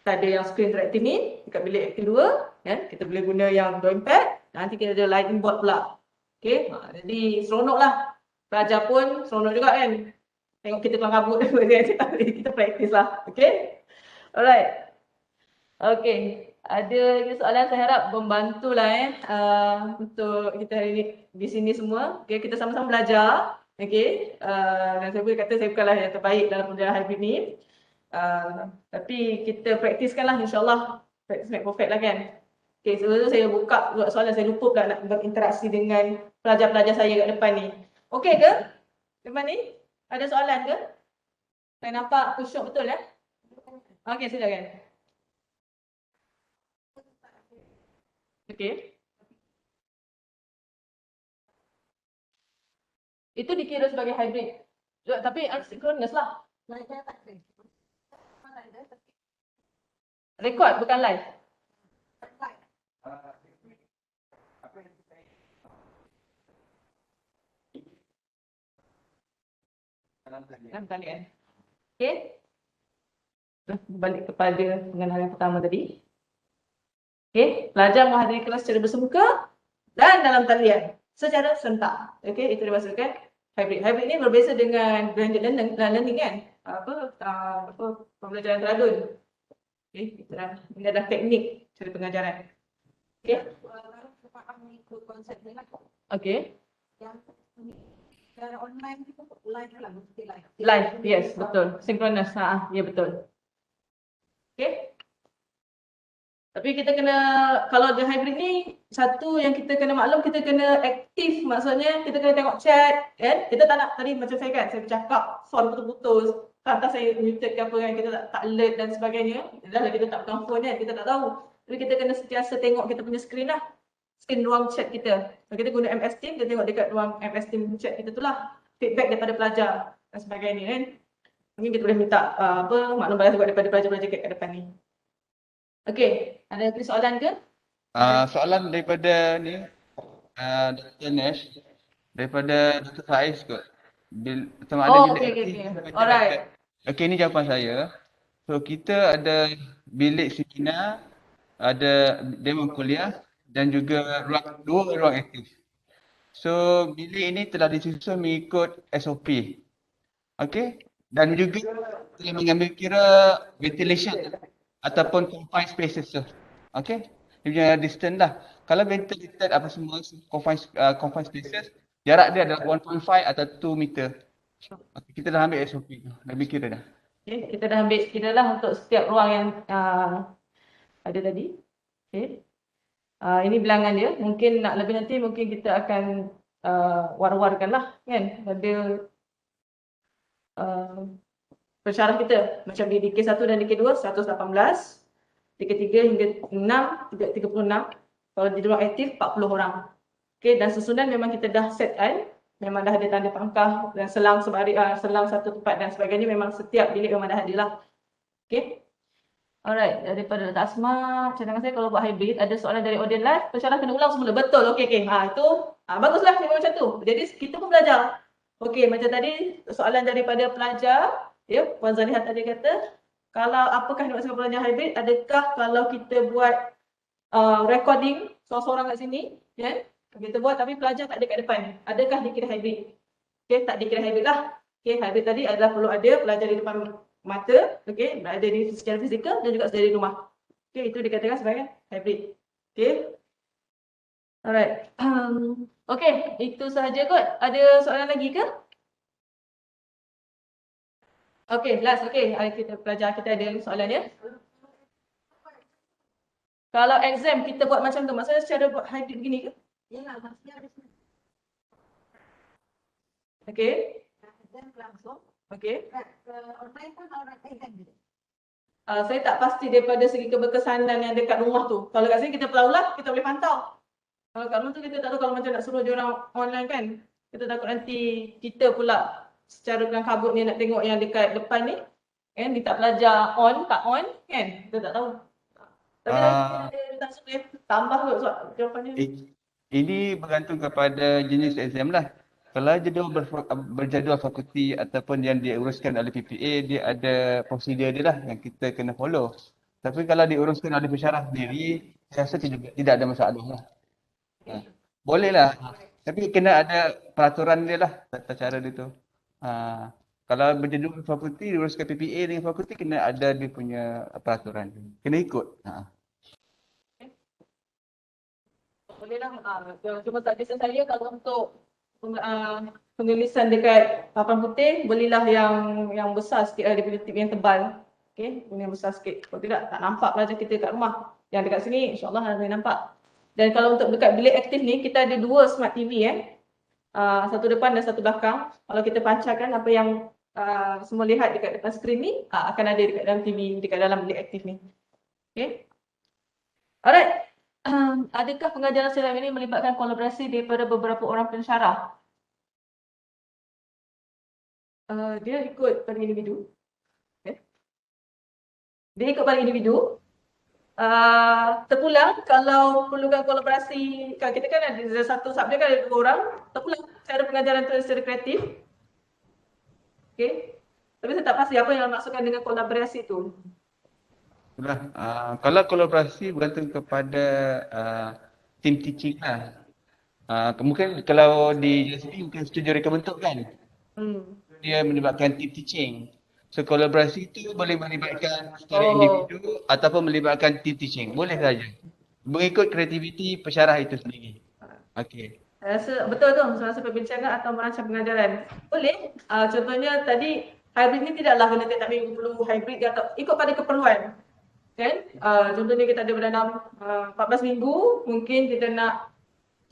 Kita ada yang screen interactive ni dekat bilik aktif 2. Ya. Kita boleh guna yang dompad. Nanti kita ada lighting board pula. Okay, jadi seronok lah. Pelajar pun seronok juga kan. Tengok kita kelang kabut kita praktis lah. Okay. Alright. Okay. Ada lagi soalan, saya harap membantulah untuk kita hari ini di sini semua. Okay, kita sama-sama belajar. Okay. Dan saya boleh kata saya bukanlah yang terbaik dalam pembelajaran hybrid ni. Tapi kita praktiskanlah, insyaAllah. Practice make perfect lah kan. Okay, sebelum tu saya buka soalan, saya lupa pula nak berinteraksi dengan pelajar-pelajar saya kat depan ni. Okey ke? Depan ni? Ada soalan ke? Saya nampak kusyuk betul ya? Okey, silakan. Okey. Itu dikira sebagai hybrid. Tapi asynchronous lah. Record bukan live. Dalam talian. Okey. Balik kepada pengenalan yang pertama tadi. Okey, pelajar menghadiri kelas secara bersemuka dan dalam talian secara serentak. Okey, itu dimaksudkan hybrid. Hybrid ni berbeza dengan blended learning kan? Pembelajaran teradun. Okey, ini adalah teknik cara pengajaran. Okey. Okey. Secara online kita live lah, mesti live. Live, yes, betul. Synchronous, ya betul. Okay. Tapi kita kena, kalau the hybrid ni, satu yang kita kena maklum, kita kena aktif. Maksudnya, kita kena tengok chat, kan? Kita tak nak, tadi macam saya kan, saya bercakap, phone putus-putus. Entah saya muted ke apa kan, kita tak alert dan sebagainya. Dah lah kita tak pegang phone kan, kita tak tahu. Tapi kita kena sentiasa tengok kita punya screen lah. Screen ruang chat kita. So, kita guna MS Team, kita tengok dekat ruang MS Team chat kita tu lah. Feedback daripada pelajar dan sebagainya kan. Mungkin kita boleh minta maklum balas juga daripada pelajar-pelajar kat depan ni. Okey, ada lagi soalan ke? Soalan daripada ni, Dr. Nash, daripada Dr. Faiz kot. Sama ada bilik aktif. Alright. Okey, ni jawapan saya. So, kita ada bilik seminar, ada demo kuliah dan juga dua ruang aktif. So, bilik ini telah disusun mengikut SOP. Okey? Dan juga telah mengambil kira ventilation ataupun confined spaces tu. Okey? Dia punya distance lah. Kalau ventilated apa semua confined spaces, jarak dia adalah 1.5 atau 2 meter. Okay, kita dah ambil SOP tu. Dah ambil kira dah. Okay, kita dah ambil kira lah untuk setiap ruang yang ada tadi. Okay. Ini bilangan dia. Mungkin nak lebih nanti, mungkin kita akan war-warkan lah kan. Ada pensyarah kita. Macam di DK1 dan DK2, 118. DK3 hingga 6, 36. Kalau di ruang aktif, 40 orang. Okay, dan susunan memang kita dah set kan. Memang dah ada tanda pangkah dan selang selang satu tempat dan sebagainya. Memang setiap bilik memang dah ada lah. Okay. Alright, daripada Dr. Asma, cadangan saya kalau buat hybrid, ada soalan dari audience live, pensyarah kena ulang semula. Betul, okey. Itu baguslah memang macam tu. Jadi kita pun belajar. Okey, macam tadi soalan daripada pelajar, ya, Puan Zaliha tadi kata, kalau apakah dimaksudkan pelajar hybrid, adakah kalau kita buat recording seorang-seorang kat sini, ya, kita buat tapi pelajar tak ada kat depan, adakah dikira hybrid? Okey, tak dikira hybrid lah. Okey, hybrid tadi adalah perlu ada pelajar di depan mata, okey, berada di secara fizikal dan juga sedia di rumah. Okey, itu dikatakan sebagai hybrid. Okey. Alright. Okey, itu sahaja kot. Ada soalan lagi ke? Okey, last. Okey, kita pelajar kita ada soalan ya. Kalau exam kita buat macam tu, maksudnya secara buat hybrid begini ke? Yalah, maksudnya ada Okey. exam langsung. Okey. Online pun orang exam juga. Saya tak pasti daripada segi keberkesanan yang dekat rumah tu. Kalau kat sini kita pelaulah, kita boleh pantau. Kalau kat rumah tu kita tak tahu, kalau macam nak suruh dia orang online kan. Kita takut nanti kita pula secara kelang kabut ni nak tengok yang dekat depan ni. Kan, minta pelajar on, tak on kan. Kita tak tahu. Tapi nanti ada tak suruh tambah kot jawapannya. Ini bergantung kepada jenis exam lah. Kalau jadual berjadual fakulti ataupun yang diuruskan oleh PPA, dia ada prosedur dia lah yang kita kena follow. Tapi kalau diuruskan oleh pensyarah sendiri, saya rasa tidak ada masalah lah. Boleh lah. Tapi kena ada peraturan dia lah, tata cara dia tu. Kalau berjenjang fakulti, diuruskan PPA dengan fakulti, kena ada dia punya peraturan. Kena ikut. Boleh lah. Cuma tak bisa saya kalau untuk penulisan dekat papan putih, bolehlah yang besar sikit lah, dia punya tip yang tebal. Okay, yang besar sikit. Kalau tidak, tak nampak pelajar kita kat rumah. Yang dekat sini, insyaAllah ada yang nampak. Dan kalau untuk dekat bilik aktif ni, kita ada 2 smart TV satu depan dan satu belakang. Kalau kita pancarkan apa yang semua lihat dekat depan skrin ni, akan ada dekat dalam TV, dekat dalam bilik aktif ni. Okay. Alright. Adakah pengajaran silam ini melibatkan kolaborasi daripada beberapa orang pensyarah? Dia ikut pada individu. Okay. Dia ikut pada individu. Terpulang kalau perlukan kolaborasi, kalau kita kan ada satu subjek kan ada 2 orang, terpulang cara pengajaran tu secara kreatif. Okay. Tapi saya tak pasti apa yang maksudkan dengan kolaborasi tu. Itulah. Kalau kolaborasi bergantung kepada team teaching lah. Mungkin kalau di JSP mungkin studi reka bentuk kan. Dia melibatkan team teaching. So kolaborasi itu boleh melibatkan secara individu ataupun melibatkan team teaching. Boleh saja. Mengikut kreativiti pensyarah itu sendiri. Okey. Saya rasa betul tu, semasa perbincangan atau merancang pengajaran. Boleh. Contohnya tadi hybrid ni tidaklah kena tiap minggu perlu hybrid ke atau ikut pada keperluan. Kan? Contohnya kita ada dalam 14 minggu, mungkin kita nak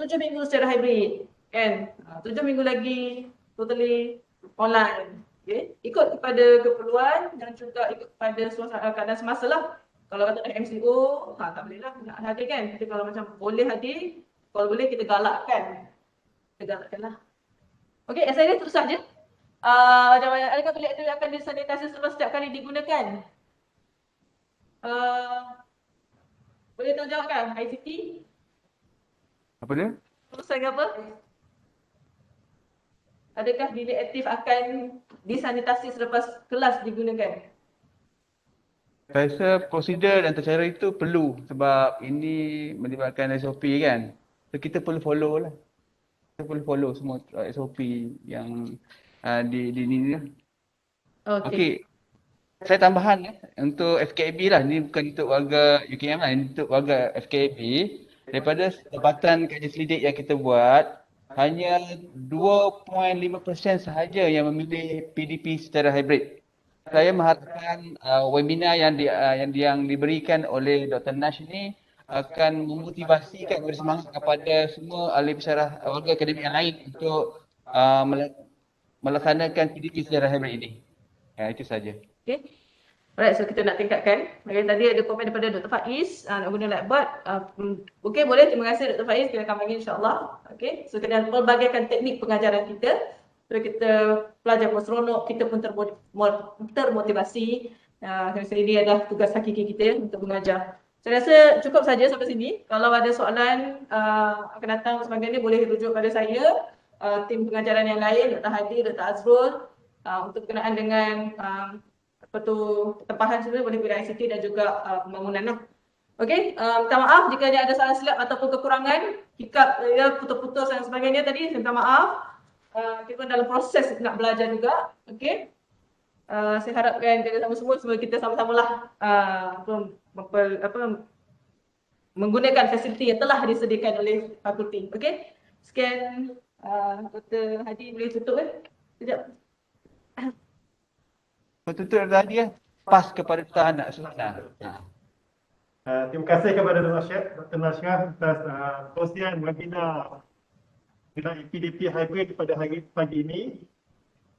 7 minggu secara hybrid. Kan? 7 minggu lagi totally online. Okay? Ikut kepada keperluan dan juga ikut kepada suasana keadaan semasa lah. Kalau kata nak MCO, tak boleh lah nak hadir kan. Tapi kalau macam boleh hadir, kalau boleh kita galakkan. Kita galakkan lah. Okey, saya terus saja. Adakah bilik itu akan disanitasi setiap kali digunakan? Boleh tahu jawab kan? ICT? Apa dia? Urusan apa? Adakah bilik aktif akan disanitasi selepas kelas digunakan? Saya rasa prosedur dan cara itu perlu sebab ini melibatkan SOP kan. So kita perlu follow lah. Kita perlu follow semua SOP yang di ni lah. Okey. Saya tambahan untuk FKB lah. Ni bukan untuk warga UKM lah. Ini untuk warga FKB. Daripada tempatan kajian selidik yang kita buat, hanya 2.5% sahaja yang memilih PDP secara hybrid. Saya mengharapkan webinar yang diberikan oleh Dr. Nash ini akan memotivasikan, memberi semangat kepada semua ahli pensyarah warga akademik yang lain untuk melaksanakan PDP secara hybrid ini. Itu saja. Okay. Alright, so kita nak tingkatkan. Okay, tadi ada komen daripada Dr. Faiz nak guna lightboard. Okay, boleh. Terima kasih Dr. Faiz. Kita akan panggil insyaAllah. Okay, so kita pelbagaikan teknik pengajaran kita. So kita pelajar pun seronok, kita pun termotivasi. Ini adalah tugas hakiki kita untuk mengajar. Saya rasa cukup saja sampai sini. Kalau ada soalan akan datang sebagainya, boleh rujuk pada saya. Tim pengajaran yang lain, Dr. Hadi, Dr. Azrul. Untuk berkenaan dengan tempahan sebenarnya boleh bidang ICT dan juga pembangunan lah. Okey, minta maaf jika ada salah silap ataupun kekurangan, hikap, putus-putus dan sebagainya tadi, saya minta maaf. Kita pun dalam proses nak belajar juga. Okey. Saya harapkan kita semua kita sama-samalah menggunakan fasiliti yang telah disediakan oleh fakulti. Okey. Sekian Dr. Hadi, boleh tutup sekejap. Tutup tadi pas kepada Tuan nak soalan. Terima kasih kepada Dr. Nashraf atas perkongsian webinar mengenai PDP hybrid pada hari pagi ini.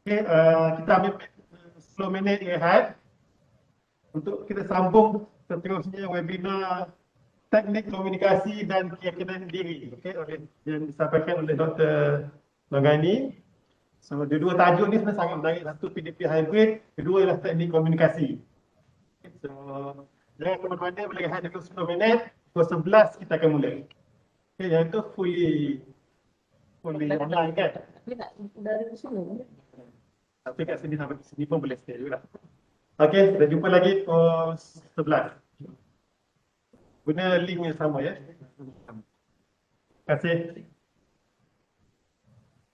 Okay, kita ambil 10 minit rehat untuk kita sambung seterusnya webinar teknik komunikasi dan keyakinan diri, yang disampaikan oleh Dr. Nogani. So, dua tajuk ni sebenarnya sangat menarik. Satu PDP hybrid, kedua ialah teknik komunikasi. So, jangan ke mana-mana, boleh rehat dulu 10 minit, pukul 11 kita akan mula. Okay, yang itu fully online kan? Tapi kat sini sampai sini pun boleh stay juga. Okay, kita jumpa lagi pukul 11. Guna link yang sama ya. Terima kasih.